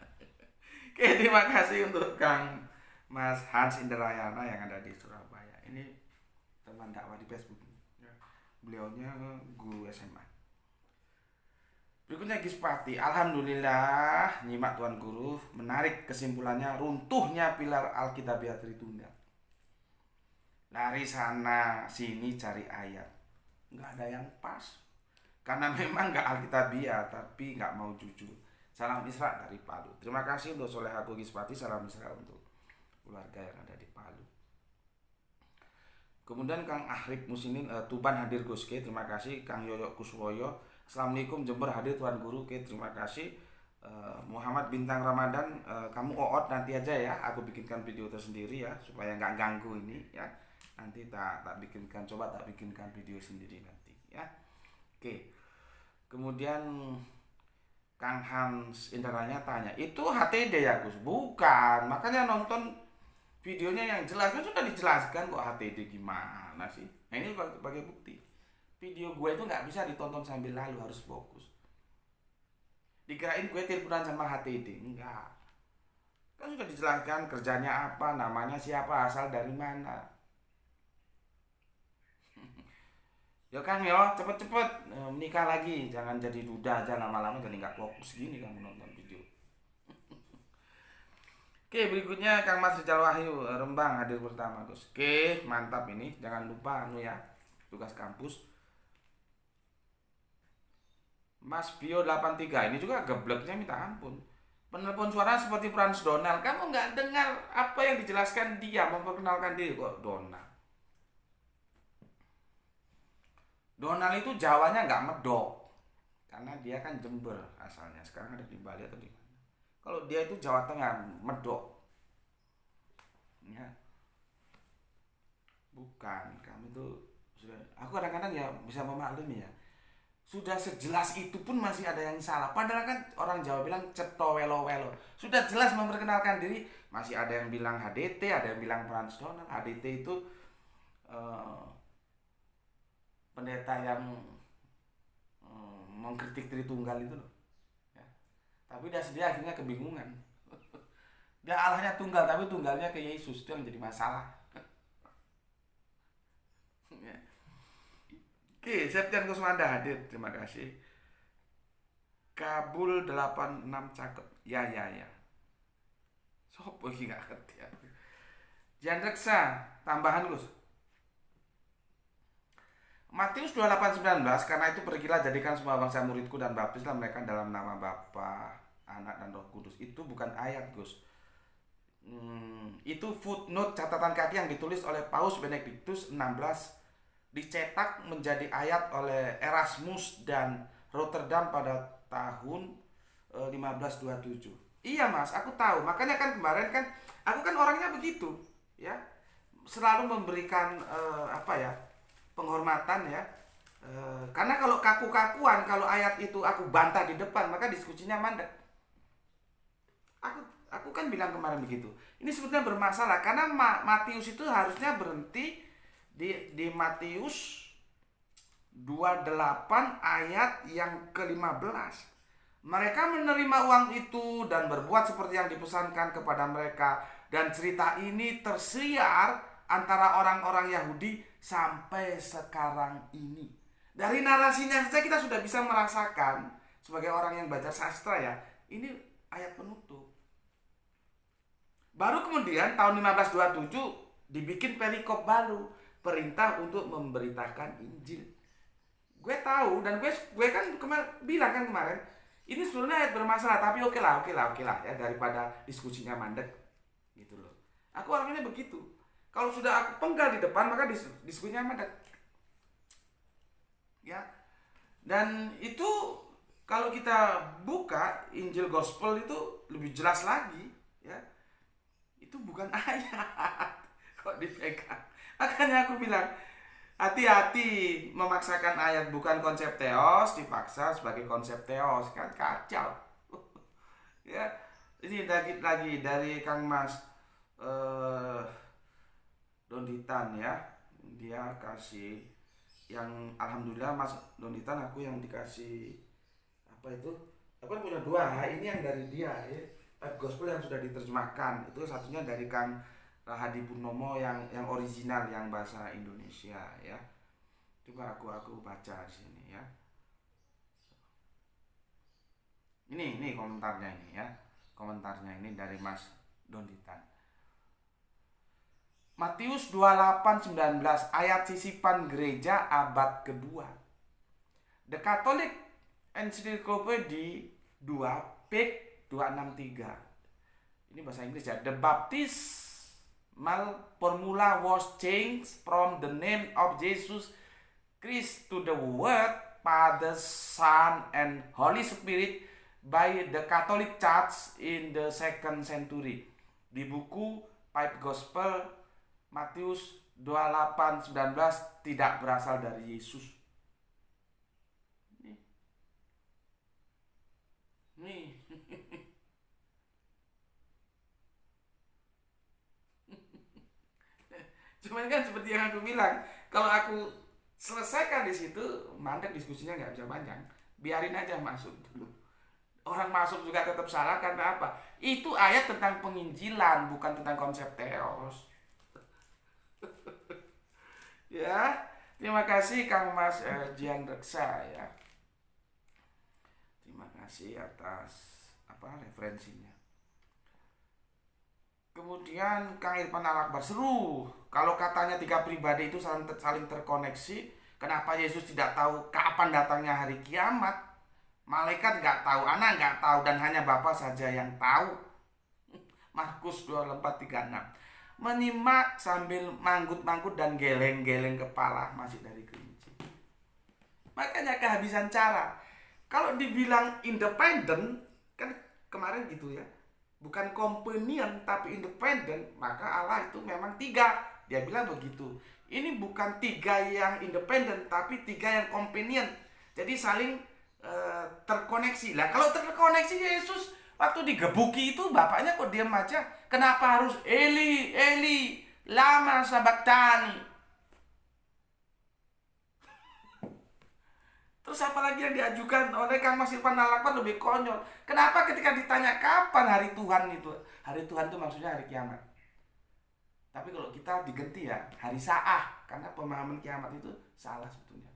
[SPEAKER 1] Oke, terima kasih untuk Kang Mas Hans Indrayana yang ada di Surabaya. Ini teman dakwah di Facebook. Beliaunya guru SMA. Berikutnya Gispati. Alhamdulillah, nyimak Tuan Guru. Menarik kesimpulannya, runtuhnya pilar Alkitabiah Tritunggal. Lari sana sini cari ayat, nggak ada yang pas. Karena memang nggak Alkitabiah, tapi nggak mau jujur. Salam Isra dari Palu. Terima kasih untuk Solehaku Gispati. Salam Isra untuk keluarga yang ada di Palu. Kemudian Kang Ahrif Musinin, Tuban hadir Gus K. Terima kasih. Kang Yoyo Kuswoyo. Assalamualaikum, Jember hadir Tuan Guru. Oke, terima kasih. Muhammad Bintang Ramadan, kamu oot nanti aja ya, aku bikinkan video tersendiri ya, supaya nggak ganggu ini ya. Nanti tak bikinkan video sendiri nanti ya. Oke. Kemudian Kang Hans Indrayana tanya, itu HTD ya Gus? Bukan, makanya nonton videonya yang jelas, kan sudah dijelaskan kok HTD gimana sih. Nah ini sebagai bukti. Video gue itu nggak bisa ditonton sambil lalu, harus fokus. Dikirain gue teleponan sama HTD, enggak. Kan sudah dijelaskan kerjanya apa, namanya siapa, asal dari mana. Yo Kang yo, cepet-cepet menikah lagi, jangan jadi duda aja lama-lama, jadi nggak fokus gini kamu nonton video. Oke, berikutnya Kang Mas Rizal Wahyu, Rembang hadir pertama Gus. Oke, mantap ini, jangan lupa ya, tugas kampus. Mas Bio 83 ini juga gebleknya minta ampun. Penelpon suara seperti Frans Donald. Kamu nggak dengar apa yang dijelaskan dia, memperkenalkan diri kok Donald. Donald itu Jawanya nggak medok, karena dia kan Jember asalnya. Sekarang ada di Bali atau di mana? Kalau dia itu Jawa Tengah, medok. Ya. Bukan, kamu itu sudah. Aku kadang-kadang ya bisa memaklumi ya. Sudah sejelas itu pun masih ada yang salah. Padahal kan orang Jawa bilang ceto welo welo. Sudah jelas memperkenalkan diri, masih ada yang bilang HDT, ada yang bilang Frans Donald. HDT itu pendeta yang mengkritik Tritunggal itu loh. Ya. Tapi dia akhirnya kebingungan. Dia Allahnya tunggal, tapi tunggalnya ke Yesus, itu yang jadi masalah. Ya. Oke, Septian Kusmanda hadir, terima kasih. Kabul 86 cakep. Ya. Sopo iki gak ngerti ya. Jan Reksa, tambahan Gus. Matius 28:19, karena itu pergilah jadikan semua bangsa muridku dan baptislah mereka dalam nama Bapa, Anak dan Roh Kudus. Itu bukan ayat Gus. Itu footnote, catatan kaki yang ditulis oleh Paus Benediktus 16, dicetak menjadi ayat oleh Erasmus dan Rotterdam pada tahun 1527. Iya Mas, aku tahu. Makanya kan kemarin kan aku kan orangnya begitu, ya. Selalu memberikan penghormatan ya. Karena kalau kaku-kakuan, kalau ayat itu aku bantah di depan, maka diskusinya mandek. Aku kan bilang kemarin begitu. Ini sebetulnya bermasalah karena Matius itu harusnya berhenti di Matius 28 ayat yang ke-15. Mereka menerima uang itu dan berbuat seperti yang dipesankan kepada mereka, dan cerita ini tersiar antara orang-orang Yahudi sampai sekarang ini. Dari narasinya saja kita sudah bisa merasakan sebagai orang yang baca sastra ya, ini ayat penutup. Baru kemudian tahun 1527 dibikin perikop baru, perintah untuk memberitakan Injil. Gue tahu dan gue kan bilang kan kemarin, ini sebenarnya ayat bermasalah, tapi oke lah ya, daripada diskusinya mandek gitu loh. Aku orangnya begitu. Kalau sudah aku penggal di depan, maka diskusinya mandek. Ya. Dan itu kalau kita buka Injil Gospel itu lebih jelas lagi, ya. Itu bukan ayat kok dipegang. Makanya aku bilang Hati-hati memaksakan ayat bukan konsep teos dipaksa sebagai konsep teos, kan kacau. Ya, ini lagi dari Kang Mas eh Donditan ya. Dia kasih yang alhamdulillah Mas Donditan, aku yang dikasih apa itu? Aku kan punya dua. Ini yang dari dia ya. Gospel yang sudah diterjemahkan. Itu satunya dari Kang Rahadi Purnomo yang original yang bahasa Indonesia ya. Coba aku baca di sini ya. Ini komentarnya ini ya. Komentarnya ini dari Mas Donditan. Matius 28:19 ayat sisipan gereja abad kedua. The Catholic Encyclopedia 2 page 263. Ini bahasa Inggris ya. The baptismal formula was changed from the name of Jesus Christ to the Word, Father, Son, and Holy Spirit by the Catholic Church in the 2nd century. Di buku Five Gospel Matius 28:19 tidak berasal dari Yesus. Nih. Cuman kan seperti yang aku bilang, kalau aku selesaikan di situ, mandek diskusinya nggak bisa panjang. Biarin aja masuk dulu. Orang masuk juga tetap salah karena apa? Itu ayat tentang penginjilan, bukan tentang konsep teos. Ya, terima kasih Kang Mas Jian Reksa ya. Terima kasih atas referensinya. Kemudian Kang Irfan Al-Akbar, seru. Kalau katanya tiga pribadi itu saling terkoneksi, kenapa Yesus tidak tahu kapan datangnya hari kiamat? Malaikat nggak tahu, anak nggak tahu, dan hanya Bapa saja yang tahu. Markus 24:36. Menyimak sambil manggut-manggut dan geleng-geleng kepala, masih dari kelinci. Makanya kehabisan cara. Kalau dibilang independen, kan kemarin gitu ya, bukan companion tapi independen, maka Allah itu memang tiga. Dia bilang begitu. Ini bukan tiga yang independen tapi tiga yang companion. Jadi saling terkoneksi. Lah kalau terkoneksi Yesus waktu digebuki itu bapaknya kok diam aja? Kenapa harus Eli, Eli, lama sabachthani? Terus apalagi yang diajukan oleh Kang Mas Irfan Al-Akbar lebih konyol. Kenapa ketika ditanya kapan hari Tuhan itu? Hari Tuhan itu maksudnya hari kiamat. Tapi kalau kita diganti ya hari Saah, karena pemahaman kiamat itu salah sebetulnya.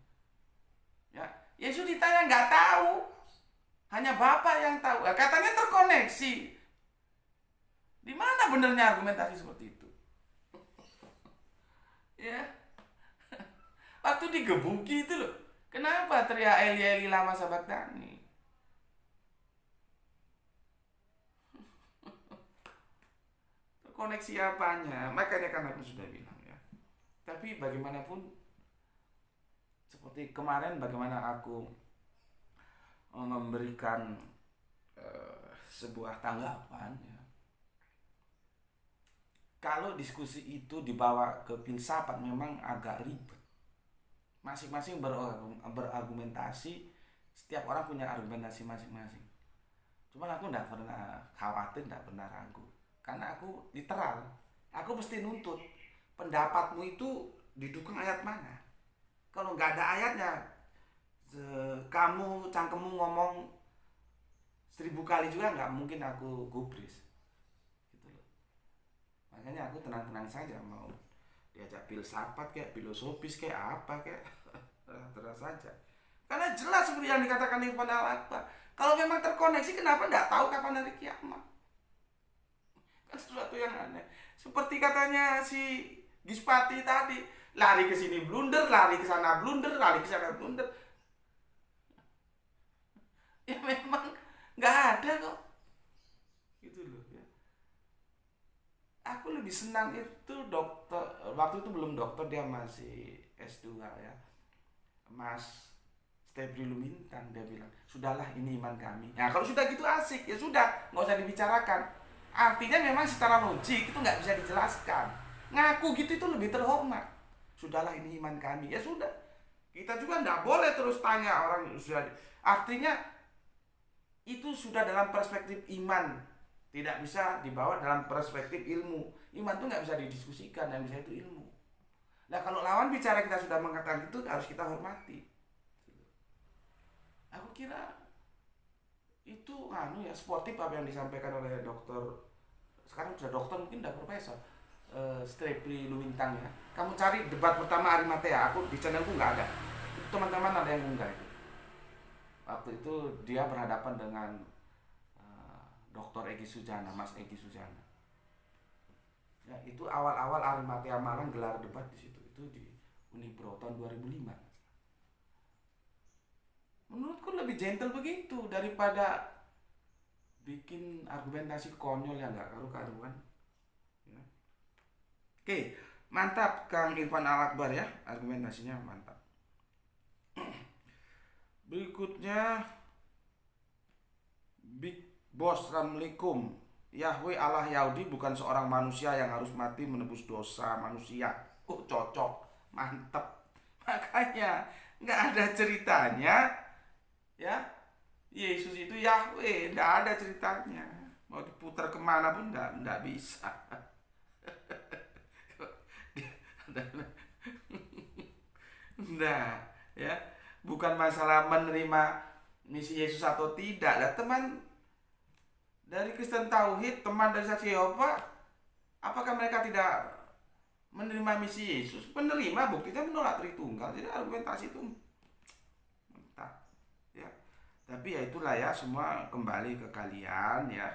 [SPEAKER 1] Ya, Yesus ditanya nggak tahu. Hanya Bapak yang tahu. Katanya terkoneksi. Di mana benarnya argumentasi seperti itu? Ya. Waktu digebuki itu loh. Kenapa teriak Eli Eli lama sabachthani? Terkoneksi apanya? Makanya kan aku sudah bilang ya. Tapi bagaimanapun, seperti kemarin bagaimana aku memberikan sebuah tanggapan ya. Kalau diskusi itu dibawa ke filsafat memang agak ribet. Masing-masing berargumentasi, setiap orang punya argumentasi masing-masing. Cuman aku tidak pernah khawatir, tidak pernah ragu, karena aku literal. Aku mesti nuntut pendapatmu itu didukung ayat mana. Kalau nggak ada ayatnya, kamu cangkemmu ngomong 1000 kali juga nggak mungkin aku gubris. Makanya aku tenang-tenang saja, mau diajak filsafat kayak filosofis kayak apa kayak terus saja. Karena jelas seperti yang dikatakan Irfan Al-Akbar. Kalau memang terkoneksi, kenapa tidak tahu kapan hari kiamat? Kan sesuatu yang aneh. Seperti katanya si Gispati tadi, lari ke sini blunder, lari ke sana blunder, lari ke sana blunder. Ya memang nggak ada kok. Aku lebih senang itu dokter, waktu itu belum dokter, dia masih S2 ya, Mas Stebri Lumintang, dia bilang, sudahlah ini iman kami. Nah kalau sudah gitu asik, ya sudah, nggak usah dibicarakan. Artinya memang secara logik itu nggak bisa dijelaskan. Ngaku gitu itu lebih terhormat. sudahlah ini iman kami. Ya sudah, kita juga tidak boleh terus tanya orang sudah. Artinya itu sudah dalam perspektif iman, tidak bisa dibawa dalam perspektif ilmu. Iman itu nggak bisa didiskusikan, yang bisa itu ilmu. Nah kalau lawan bicara kita sudah mengatakan itu, harus kita hormati. Aku kira itu ya sportif apa yang disampaikan oleh dokter, sekarang sudah dokter mungkin udah profesor, Strepri Lumintang ya. Kamu cari debat pertama Arimatea, aku di channelku nggak ada. Teman-teman ada yang unggah itu. Waktu itu dia berhadapan dengan Dr. Egy Sujana, Mas Egy Sujana. Ya, itu awal-awal Arimatea Malang gelar debat di situ. Itu di Unipro tahun 2005. Menurutku lebih gentle begitu daripada bikin argumentasi konyol yang nggak karu-karuan. Ya. Oke, mantap Kang Irfan Al-Akbar ya, argumentasinya mantap. Berikutnya Big Boss, Assalamualaikum. Yahweh Allah Yahudi bukan seorang manusia yang harus mati menebus dosa manusia. Oh cocok, mantep. Makanya nggak ada ceritanya ya, Yesus itu Yahweh, nggak ada ceritanya. Mau diputar kemana pun nggak bisa. Nah, ya, bukan masalah menerima misi Yesus atau tidak. Lah teman dari Kristen Tauhid, teman dari Saksi Yehova, apakah mereka tidak menerima misi Yesus? Menerima, buktinya menolak Tritunggal. Jadi argumentasi itu mentah. Ya. Tapi ya itulah ya, semua kembali ke kalian ya.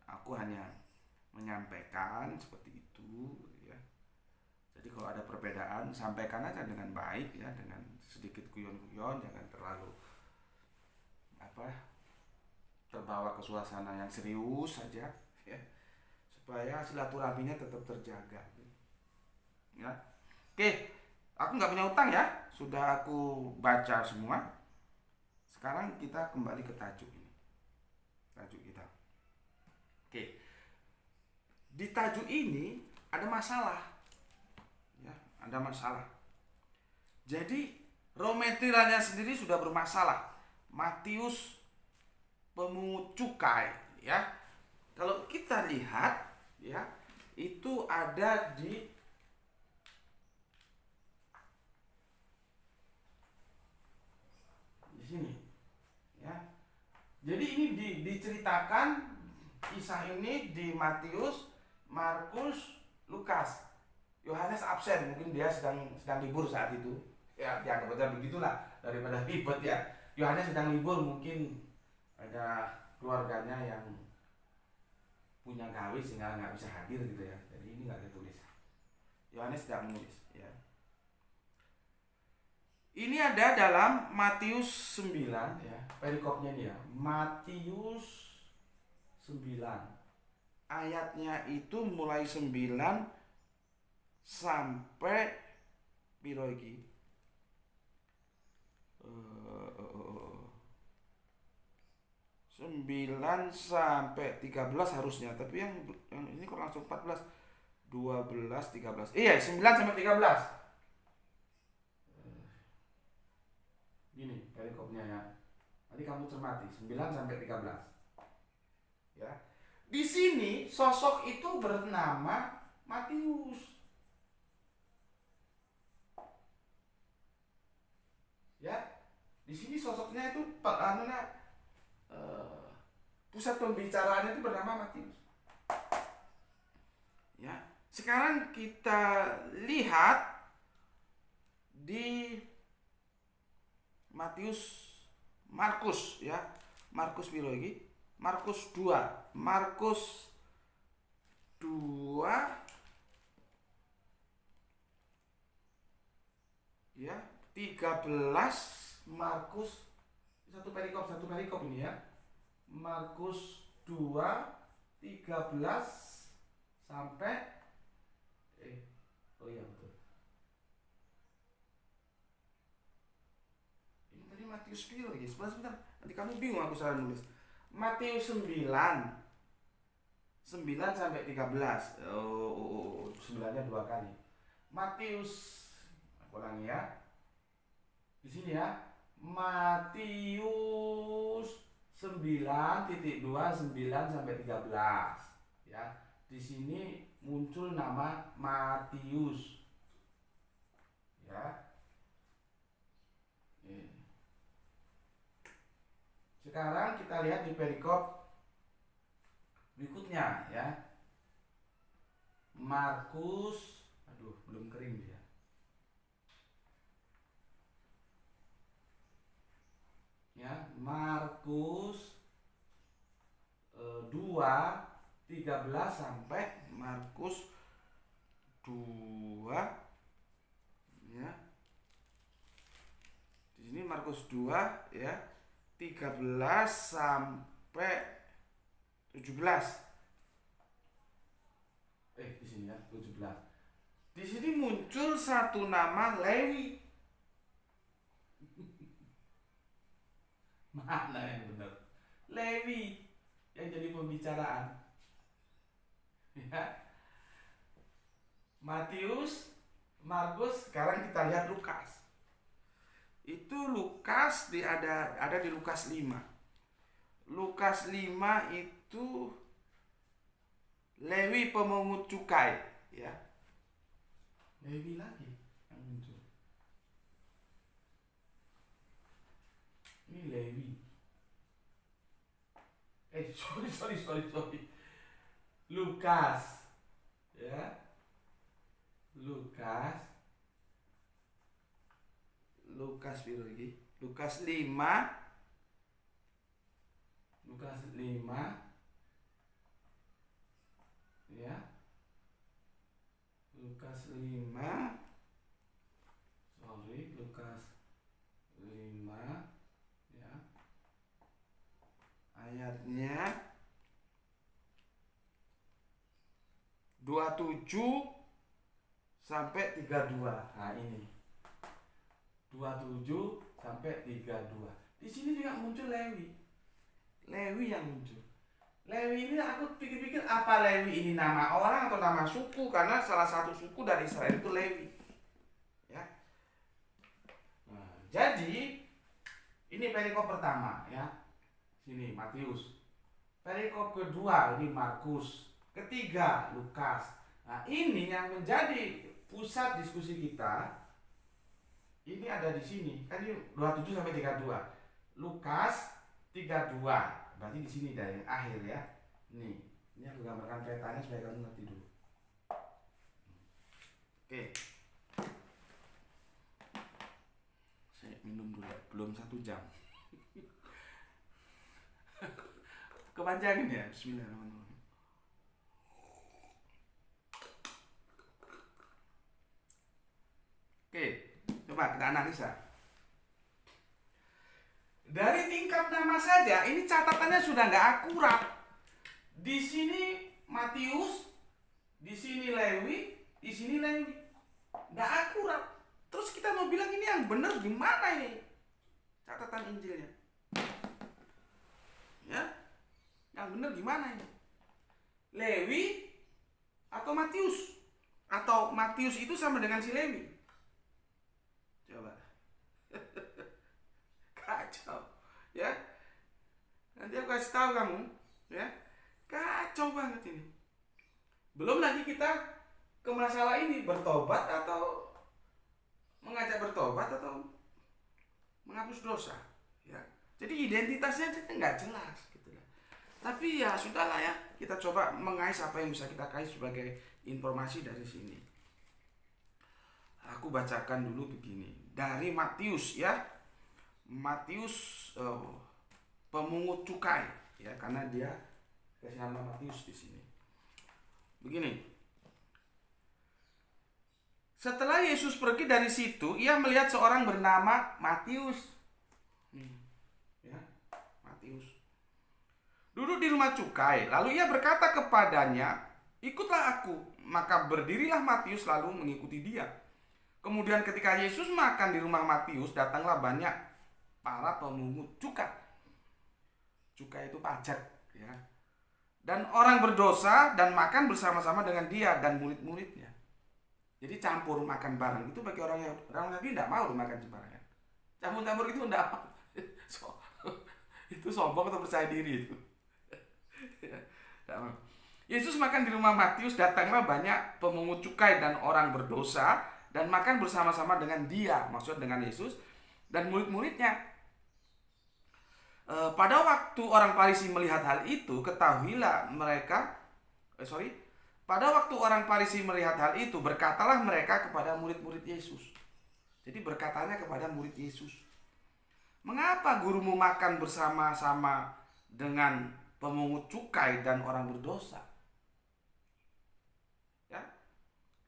[SPEAKER 1] Aku hanya menyampaikan seperti itu ya. Jadi kalau ada perbedaan, sampaikan aja dengan baik ya, dengan sedikit guyon-guyon, jangan terlalu terbawa ke suasana yang serius saja ya, supaya silaturahminya tetap terjaga ya. Oke, aku nggak punya utang ya, sudah aku baca semua. Sekarang kita kembali ke tajuk ini, tajuk kita. Oke, di tajuk ini ada masalah ya, ada masalah. Jadi raw materialnya sendiri sudah bermasalah. Matius pemungut cukai ya. Kalau kita lihat ya, itu ada di sini ya. Jadi ini diceritakan kisah ini di Matius, Markus, Lukas. Yohanes absen, mungkin dia sedang libur saat itu. Ya, dianggap aja begitulah daripada ribet ya. Yohanes sedang libur, mungkin ada keluarganya yang punya gawe sehingga nggak bisa hadir gitu ya. Jadi ini nggak ditulis. Yohanes tidak menulis ya. Ini ada dalam Matius 9 ya, perikopnya ini ya. Matius 9. Ayatnya itu mulai 9 sampai piro iki? 9 sampai 13 harusnya, tapi yang ini kok langsung 14, 12, 13. Iya, 9 sampai 13. Gini perikopnya ya. Nanti kamu cermati 9 sampai 13. Ya. Di sini sosok itu bernama Matius. Ya. Di sini sosoknya itu pusat pembicaraannya itu bernama Matius. Ya, sekarang kita lihat di Markus ya. Markus piro iki? Markus 2. Markus 2 ya, 13. Markus satu perikop ini ya. Markus 2 13 sampai oh iya betul. Ini tadi Matius piro lagi? Sebentar. Nanti kamu bingung aku salah nulis. Matius 9 sampai 13. Oh, 9-nya 2 kali. Matius Ulangi ya. Di sini ya. Matius 9.29 sampai 13 ya. Di sini muncul nama Matius ya. Sekarang kita lihat di perikop berikutnya ya. Markus, belum kering dia. Ya, Markus 2:13 sampai Markus 2 ya. Di sini Markus 2 ya, 13 sampai 17. Di sini ya, 17. Di sini muncul satu nama Lewi. Mana yang benar? Lewi yang jadi pembicaraan. Ya. Matius, Markus, sekarang kita lihat Lukas. Itu Lukas ada di Lukas 5. Lukas 5 itu Lewi pemungut cukai, ya. Lewi lagi yang muncul. Ini Lewi. Sorry. Lukas. Ya. Lukas biru lagi. Lukas 5. Ya. Lukas 5. Ya. Ayatnya 27 sampai 32. Nah, ini. 27 sampai 32. Di sini juga muncul Lewi. Lewi yang muncul. Lewi ini aku pikir-pikir, apa Lewi ini nama orang atau nama suku, karena salah satu suku dari Israel itu Lewi. Ya. Nah, jadi ini perikop pertama ya. Sini Matius. Perikop kedua ini Markus. Ketiga Lukas. Nah, ini yang menjadi pusat diskusi kita. Ini ada di sini. Kan ini 27 sampai 32. Lukas 32. Berarti di sini dari yang akhir ya. Nih, ini aku gambarkan petanya supaya kamu ngerti dulu. Oke. Saya minum dulu, belum 1 jam. Kepanjangan ya. Bismillahirrahmanirrahim. Oke, coba kita analisa. Dari tingkat nama saja, ini catatannya sudah nggak akurat. Di sini Matius, di sini Lewi, di sini Lewi, nggak akurat. Terus kita mau bilang ini yang benar gimana ini? Catatan Injilnya, ya, yang benar gimana ini? Lewi atau Matius? Atau Matius itu sama dengan si Lewi? Coba. Kacau ya, nanti aku kasih tahu kamu ya, kacau banget ini. Belum lagi kita ke masalah ini, bertobat atau mengajak bertobat atau menghapus dosa ya. Jadi identitasnya nggak jelas gitu ya. Tapi ya sudahlah ya, kita coba mengais apa yang bisa kita kais sebagai informasi dari sini. Aku bacakan dulu begini dari Matius ya. Matius pemungut cukai ya, karena dia kasih nama Matius di sini. Begini. Setelah Yesus pergi dari situ, ia melihat seorang bernama Matius. Ya, Matius. Duduk di rumah cukai, lalu ia berkata kepadanya, "Ikutlah aku." Maka berdirilah Matius lalu mengikuti dia. Kemudian ketika Yesus makan di rumah Matius, datanglah banyak para pemungut cukai. Cukai itu pajak ya. Dan orang berdosa dan makan bersama-sama dengan dia dan murid-muridnya. Jadi campur makan bareng itu bagi orang Yahudi tidak mau makan sembarangan. Campur-campur itu tidak mau. So, itu sombong atau percaya diri itu. Tidak mau. Yesus makan di rumah Matius, datanglah banyak pemungut cukai dan orang berdosa dan makan bersama-sama dengan dia, maksud dengan Yesus dan murid-muridnya. Pada waktu orang Farisi melihat hal itu, ketahuilah mereka, pada waktu orang Farisi melihat hal itu, berkatalah mereka kepada murid-murid Yesus. Jadi berkatanya kepada murid Yesus, mengapa gurumu makan bersama-sama dengan pemungut cukai dan orang berdosa? Ya.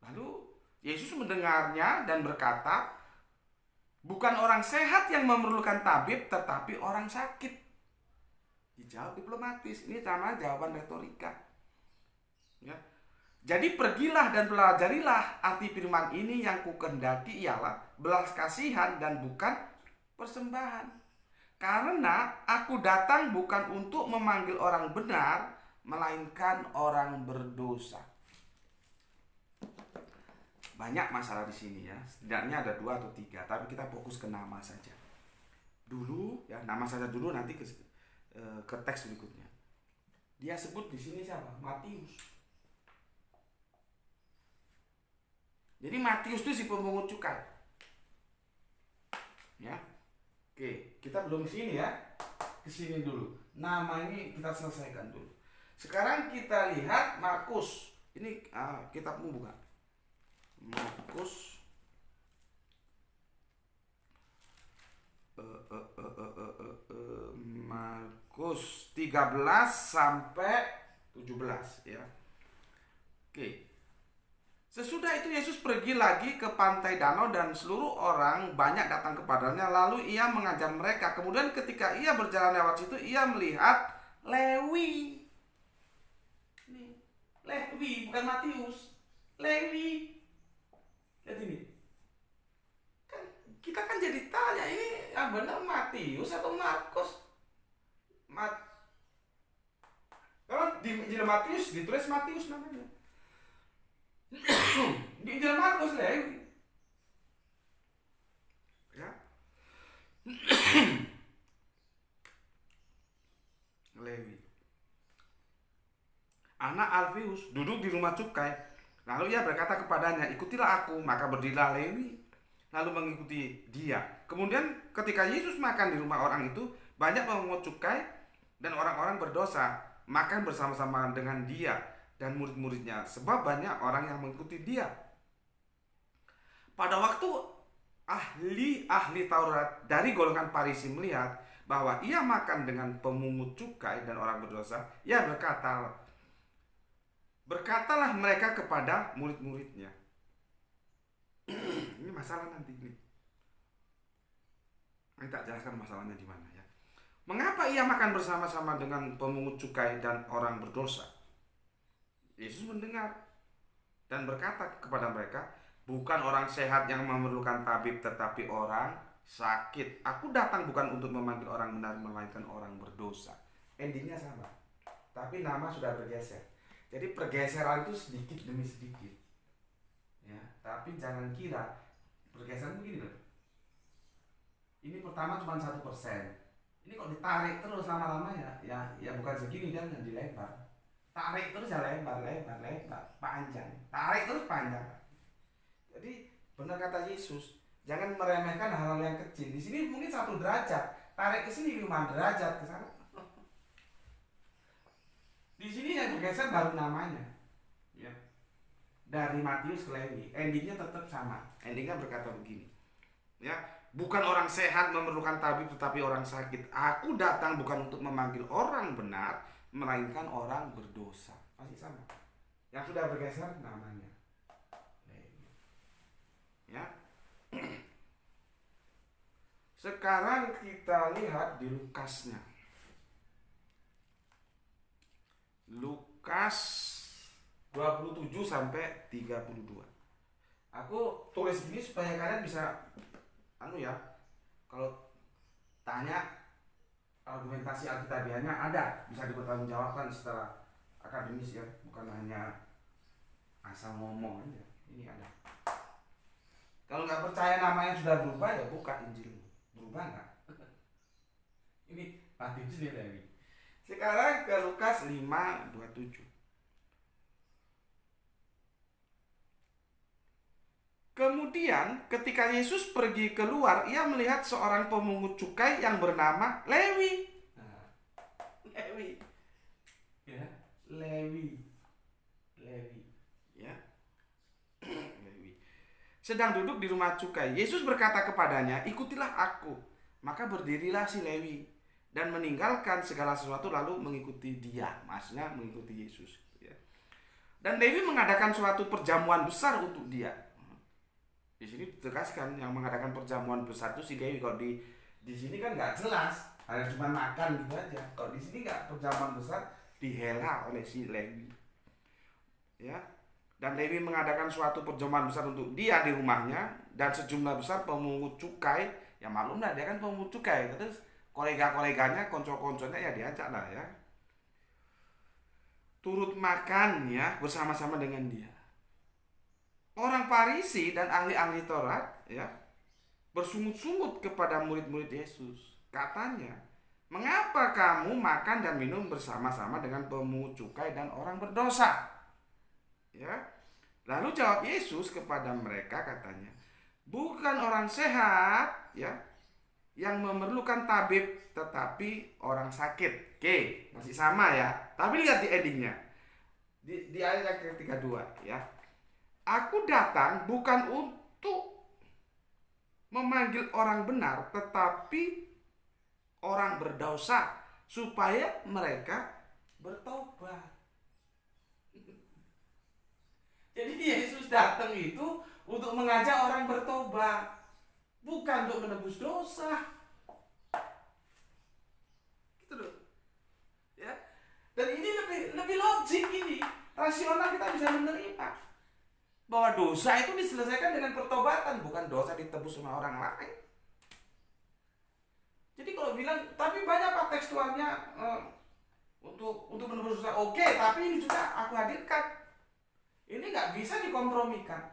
[SPEAKER 1] Lalu Yesus mendengarnya dan berkata, bukan orang sehat yang memerlukan tabib, tetapi orang sakit. Dijawab diplomatis. Ini namanya jawaban retorika. Ya. Jadi pergilah dan pelajarilah arti firman ini, yang kukehendaki ialah belas kasihan dan bukan persembahan. Karena aku datang bukan untuk memanggil orang benar, melainkan orang berdosa. Banyak masalah di sini ya. Setidaknya ada 2 atau 3, tapi kita fokus ke nama saja dulu ya. Nama saja dulu, nanti ke teks berikutnya. Dia sebut di sini siapa? Matius. Jadi Matius itu si pemungut cukai. Ya. Oke, kita belum ke sini ya. Ke sini dulu. Nama ini kita selesaikan dulu. Sekarang kita lihat Markus. Ini kitabmu bukan? Markus Markus 13 sampai 17 ya. Oke. Sesudah itu Yesus pergi lagi ke pantai danau dan seluruh orang banyak datang kepadanya, lalu ia mengajar mereka. Kemudian ketika ia berjalan lewat situ, ia melihat Lewi. Nih, Lewi bukan Matius. Lewi. Lihat ini. Kita kan jadi tanya, ini yang benar Matius atau Markus? Kalau di Injil Matius ditulis Matius namanya. Di Injil Markus Lewi. Ya. Lewi. Anak Alfeus duduk di rumah cukai. Lalu ia berkata kepadanya, ikutilah aku. Maka berdirilah Lewi, lalu mengikuti dia. Kemudian ketika Yesus makan di rumah orang itu, banyak pemungut cukai dan orang-orang berdosa makan bersama-sama dengan dia dan murid-muridnya, sebab banyak orang yang mengikuti dia. Pada waktu ahli Taurat dari golongan Farisi melihat bahwa ia makan dengan pemungut cukai dan orang berdosa, ia berkatalah mereka kepada murid-muridnya. Ini masalah nanti ini. Saya tak jelaskan masalahnya di mana ya. Mengapa ia makan bersama-sama dengan pemungut cukai dan orang berdosa? Yesus mendengar dan berkata kepada mereka, bukan orang sehat yang memerlukan tabib, tetapi orang sakit. Aku datang bukan untuk memanggil orang benar, melainkan orang berdosa. Endingnya sama, tapi nama sudah bergeser. Jadi pergeseran itu sedikit demi sedikit ya, tapi jangan kira pergeseran begini loh. Ini pertama cuma 1%. Ini kok ditarik terus lama-lama ya bukan segini, dan dilebar. Tarik terus ya lebar, panjang. Tarik terus panjang. Jadi benar kata Yesus, jangan meremehkan hal-hal yang kecil. Di sini mungkin 1 derajat, tarik ke sini 5 derajat ke sana. Di sini yang bergeser baru namanya. Ya. Dari Matius ke Lewi, endingnya tetap sama. Endingnya berkata begini. Ya, bukan orang sehat memerlukan tabib, tetapi orang sakit. Aku datang bukan untuk memanggil orang benar, melainkan orang berdosa. Masih sama. Yang sudah bergeser namanya Lewi. Ya. Sekarang kita lihat di Lukasnya. Lukas 27 sampai 32. Aku tulis ini supaya kalian bisa kalau tanya argumentasi alkitabiahnya ada, bisa dipertanggungjawabkan secara akademis ya, bukan hanya asal ngomong aja Ini ada. Kalau nggak percaya namanya sudah berubah, ya buka Injil. Berubah nggak? Ini Matius ini Lewi. Sekarang ke Lukas 5:27. Kemudian ketika Yesus pergi keluar, ia melihat seorang pemungut cukai yang bernama Lewi. Nah, Lewi. Ya, Lewi. Ya. Lewi. Sedang duduk di rumah cukai. Yesus berkata kepadanya, "Ikutilah aku." Maka berdirilah si Lewi dan meninggalkan segala sesuatu lalu mengikuti dia. Maksudnya mengikuti Yesus. Ya. Dan Lewi mengadakan suatu perjamuan besar untuk dia. Di sini ditegaskan yang mengadakan perjamuan besar itu si Lewi. Kalau di sini kan nggak jelas, hanya cuma makan gitu aja. Kalau di sini nggak, perjamuan besar dihela oleh si Lewi. Ya. Dan Lewi mengadakan suatu perjamuan besar untuk dia di rumahnya, dan sejumlah besar pemungut cukai, ya maklum lah dia kan pemungut cukai, terus kolega-koleganya, konco-konconya ya diajak lah ya, turut makan ya bersama-sama dengan dia. Orang Farisi dan ahli-ahli Taurat ya bersungut-sungut kepada murid-murid Yesus. Katanya, "Mengapa kamu makan dan minum bersama-sama dengan pemungut cukai dan orang berdosa?" Ya. Lalu jawab Yesus kepada mereka, katanya, "Bukan orang sehat ya yang memerlukan tabib, tetapi orang sakit." Oke, masih sama ya. Tapi lihat di endingnya. Di ayat yang ke-32 ya. "Aku datang bukan untuk memanggil orang benar, tetapi orang berdosa, supaya mereka bertobat." Jadi Yesus datang itu untuk mengajak orang bertobat, bukan untuk menebus dosa. Gitu loh. Ya. Dan ini lebih logik ini. Rasional kita bisa menerima bahwa dosa itu diselesaikan dengan pertobatan, bukan dosa ditebus sama orang lain. Jadi kalau bilang, tapi banyak pak tekstualnya untuk menebus dosa, oke, tapi ini juga aku hadirkan. Ini nggak bisa dikompromikan.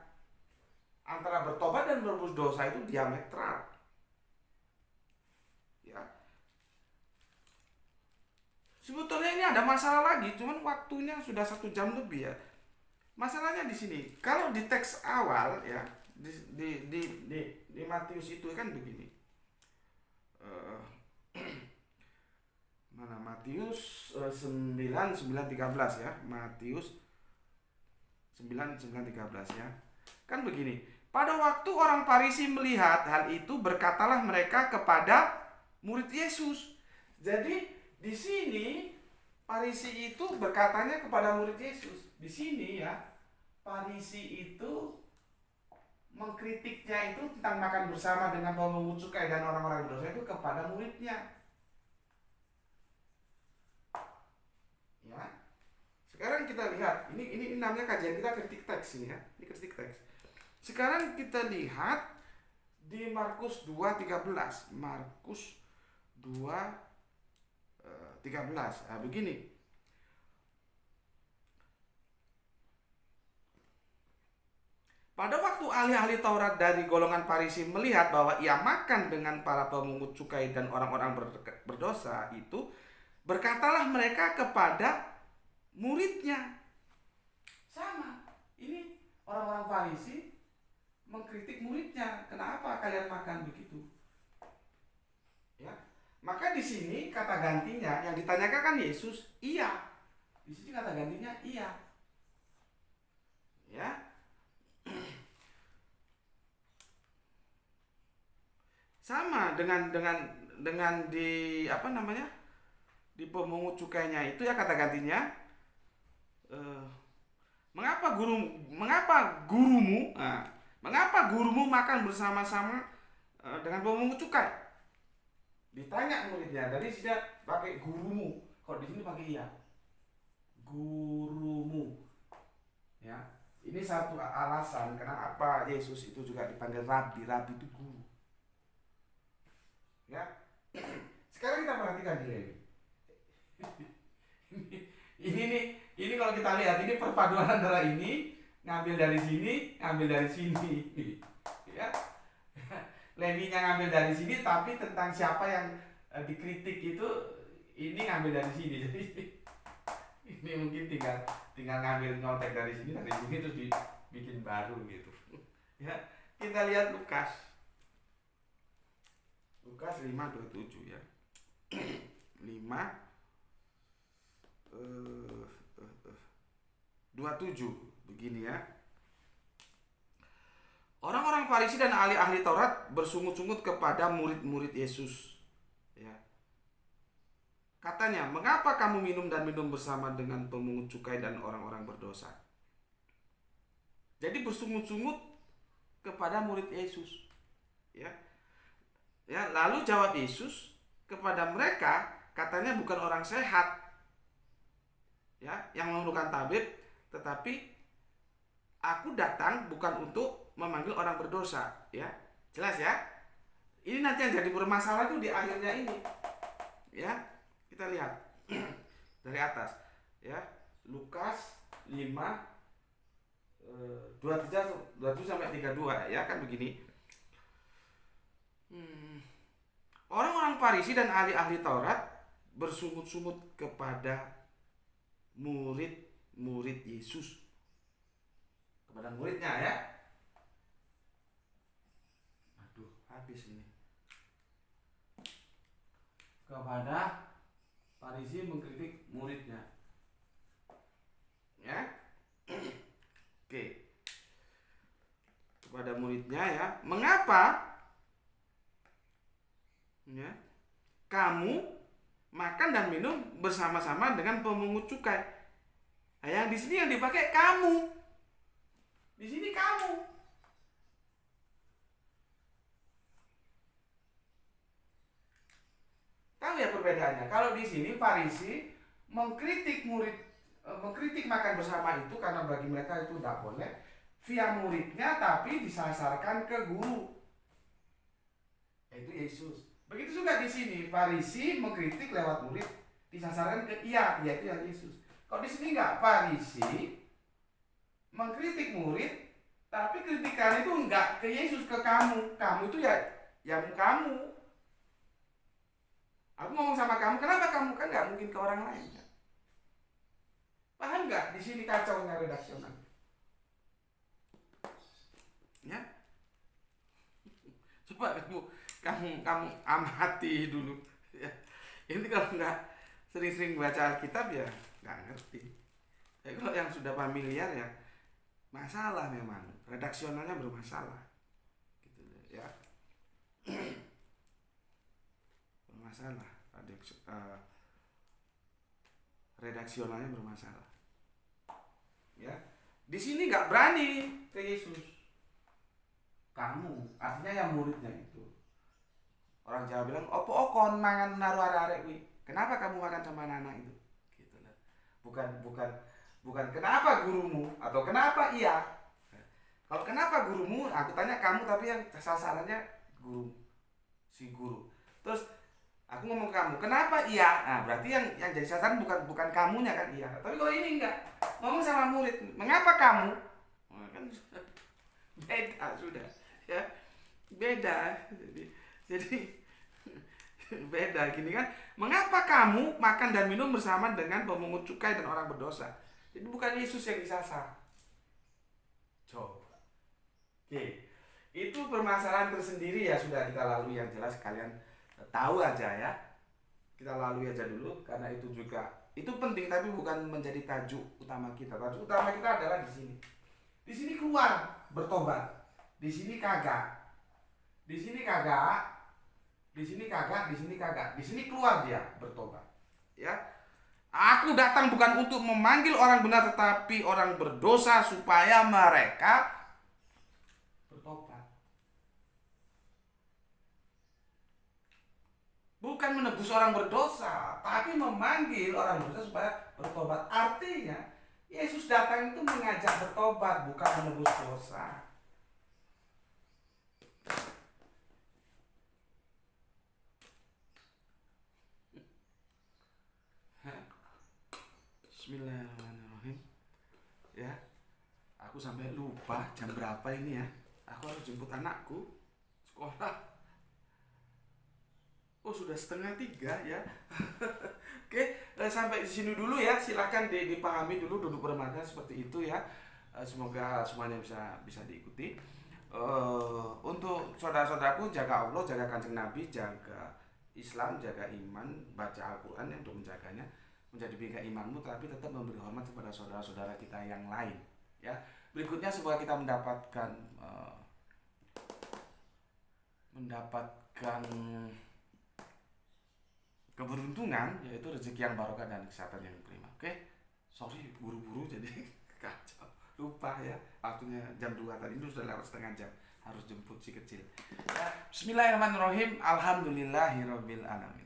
[SPEAKER 1] Antara bertobat dan menebus dosa itu diametral. Ya. Sebetulnya ini ada masalah lagi, cuman waktunya sudah 1 jam lebih ya. Masalahnya di sini, kalau di teks awal ya, di Matius itu kan begini. Mana Matius 9:13 ya, Matius 9:13 ya. Kan begini, pada waktu orang Farisi melihat hal itu, berkatalah mereka kepada murid Yesus. Jadi di sini Farisi itu berkatanya kepada murid Yesus. Di sini ya, Farisi itu mengkritiknya itu tentang makan bersama dengan pemungut cukai dan orang-orang berdosa itu kepada muridnya. Ya. Sekarang kita lihat, ini namanya kajian kita kritik teks ini ya. Ini kritik teks. Sekarang kita lihat di Markus 2:13. Markus 2:13. Nah, begini. Pada waktu ahli-ahli Taurat dari golongan Farisi melihat bahwa ia makan dengan para pemungut cukai dan orang-orang berdosa itu, berkatalah mereka kepada muridnya. Sama. Ini orang-orang Farisi mengkritik muridnya. Kenapa kalian makan begitu? Ya. Maka di sini kata gantinya yang ditanyakan kan Yesus, iya. Di sini kata gantinya iya. Ya. Sama dengan di apa namanya? Di pemungut cukainya itu ya kata gantinya, mengapa gurumu makan bersama-sama dengan pemungut cukai? Ditanya muridnya. Dari sini pakai gurumu, kalau di sini pakai iya, gurumu. Ya, ini satu alasan kenapa Yesus itu juga dipanggil rabi. Rabi itu guru. Ya, sekarang kita perhatikan di Lewi. Ini kalau kita lihat, ini perpaduan antara ini ngambil dari sini, ngambil dari sini. Ya. Lewinya ngambil dari sini, tapi tentang siapa yang dikritik itu ini ngambil dari sini. Jadi ini mungkin tinggal ngambil nyontek dari sini terus dibikin baru gitu. Ya, kita lihat Lukas 5:27 ya. 5:27 begini ya. Orang-orang Farisi dan ahli-ahli Taurat bersungut-sungut kepada murid-murid Yesus. Ya. Katanya, "Mengapa kamu minum bersama dengan pemungut cukai dan orang-orang berdosa?" Jadi bersungut-sungut kepada murid Yesus. Ya. Ya, lalu jawab Yesus kepada mereka, katanya bukan orang sehat ya yang memerlukan tabib, tetapi aku datang bukan untuk memanggil orang berdosa, ya. Jelas ya? Ini nanti yang jadi bermasalah itu di akhirnya ini. Ya. Kita lihat dari atas, ya. Lukas 5:27 sampai 32 ya, kan begini. Orang-orang Farisi dan ahli-ahli Taurat bersungut-sungut kepada murid-murid Yesus, kepada muridnya ya. Aduh, habis ini. Kepada Farisi mengkritik muridnya. Ya. Oke. Kepada muridnya ya, "Mengapa ya kamu makan dan minum bersama-sama dengan pemungut cukai?" Nah, yang di sini yang dipakai kamu. Di sini kamu. Tahu ya perbedaannya? Kalau di sini Farisi mengkritik makan bersama itu karena bagi mereka itu tidak boleh via muridnya, tapi disasarkan ke guru, yaitu Yesus. Begitu juga di sini Farisi mengkritik lewat murid, disasarkan ke yaitu yang Yesus. Kalau di sini enggak, Farisi mengkritik murid, tapi kritikan itu enggak ke Yesus, ke kamu. Kamu itu ya yang kamu. Aku ngomong sama kamu, kenapa kamu? Kan nggak mungkin ke orang lain. Kan? Paham nggak? Di sini kacaunya redaksional. Ya, coba kamu amati dulu. Ya. Ini kalau nggak sering-sering baca Alkitab ya nggak ngerti. Ya, kalau yang sudah familiar ya masalah, memang redaksionalnya bermasalah. Gitu ya. Bermasalah, redaksionalnya bermasalah. Ya, di sini nggak berani ke Yesus. Kamu, artinya yang muridnya itu. Orang Jawa bilang, "Opo kon mangan naruh arek-arek kuwi? Kenapa kamu makan sama anak itu?" Gitu lah. Bukan kenapa gurumu atau kenapa iya. Kalau kenapa gurumu, aku tanya kamu, tapi yang sasarannya guru, si guru. Terus aku ngomong kamu, kenapa iya? Nah, berarti yang jadi sasaran bukan kamunya kan, iya. Tapi kalau ini enggak, ngomong sama murid, mengapa kamu? Nah, kan beda sudah, ya beda. Jadi beda gini kan, mengapa kamu makan dan minum bersama dengan pemungut cukai dan orang berdosa? Jadi bukan Yesus yang disasar. Coba. Oke, itu permasalahan tersendiri ya, sudah kita lalui. Yang jelas kalian tahu aja ya, kita lalui aja dulu karena itu juga itu penting, tapi bukan menjadi tajuk utama kita. Tajuk utama kita adalah di sini. Di sini keluar bertobat, di sini kagak, di sini kagak, di sini kagak, di sini kagak, di sini keluar dia bertobat. Ya, aku datang bukan untuk memanggil orang benar, tetapi orang berdosa supaya mereka bertobat. Bukan menebus orang berdosa, tapi memanggil orang berdosa supaya bertobat. Artinya Yesus datang itu mengajak bertobat, bukan menebus dosa. Bismillahirrahmanirrahim. Ya, aku Aku sampai lupa jam berapa ini ya. Aku harus jemput anakku sekolah. Oh, sudah 2:30 ya. Oke, sampai di sini dulu ya. Silakan dipahami dulu duduk bermakna seperti itu ya. Semoga semuanya bisa diikuti. Untuk saudara-saudaraku, jaga Allah, jaga Kanjeng Nabi, jaga Islam, jaga iman, baca Al-Quran ya, untuk menjaganya, menjadi bingkai imanmu, tapi tetap memberi hormat kepada saudara-saudara kita yang lain ya. Berikutnya semoga kita mendapatkan keberuntungan, yaitu rezeki yang barokah dan kesehatan yang prima. Oke, sorry buru-buru jadi kacau, lupa ya, waktunya jam 2 tadi, itu sudah lewat setengah jam, harus jemput si kecil ya. Bismillahirrahmanirrahim, alhamdulillahirabbil alamin.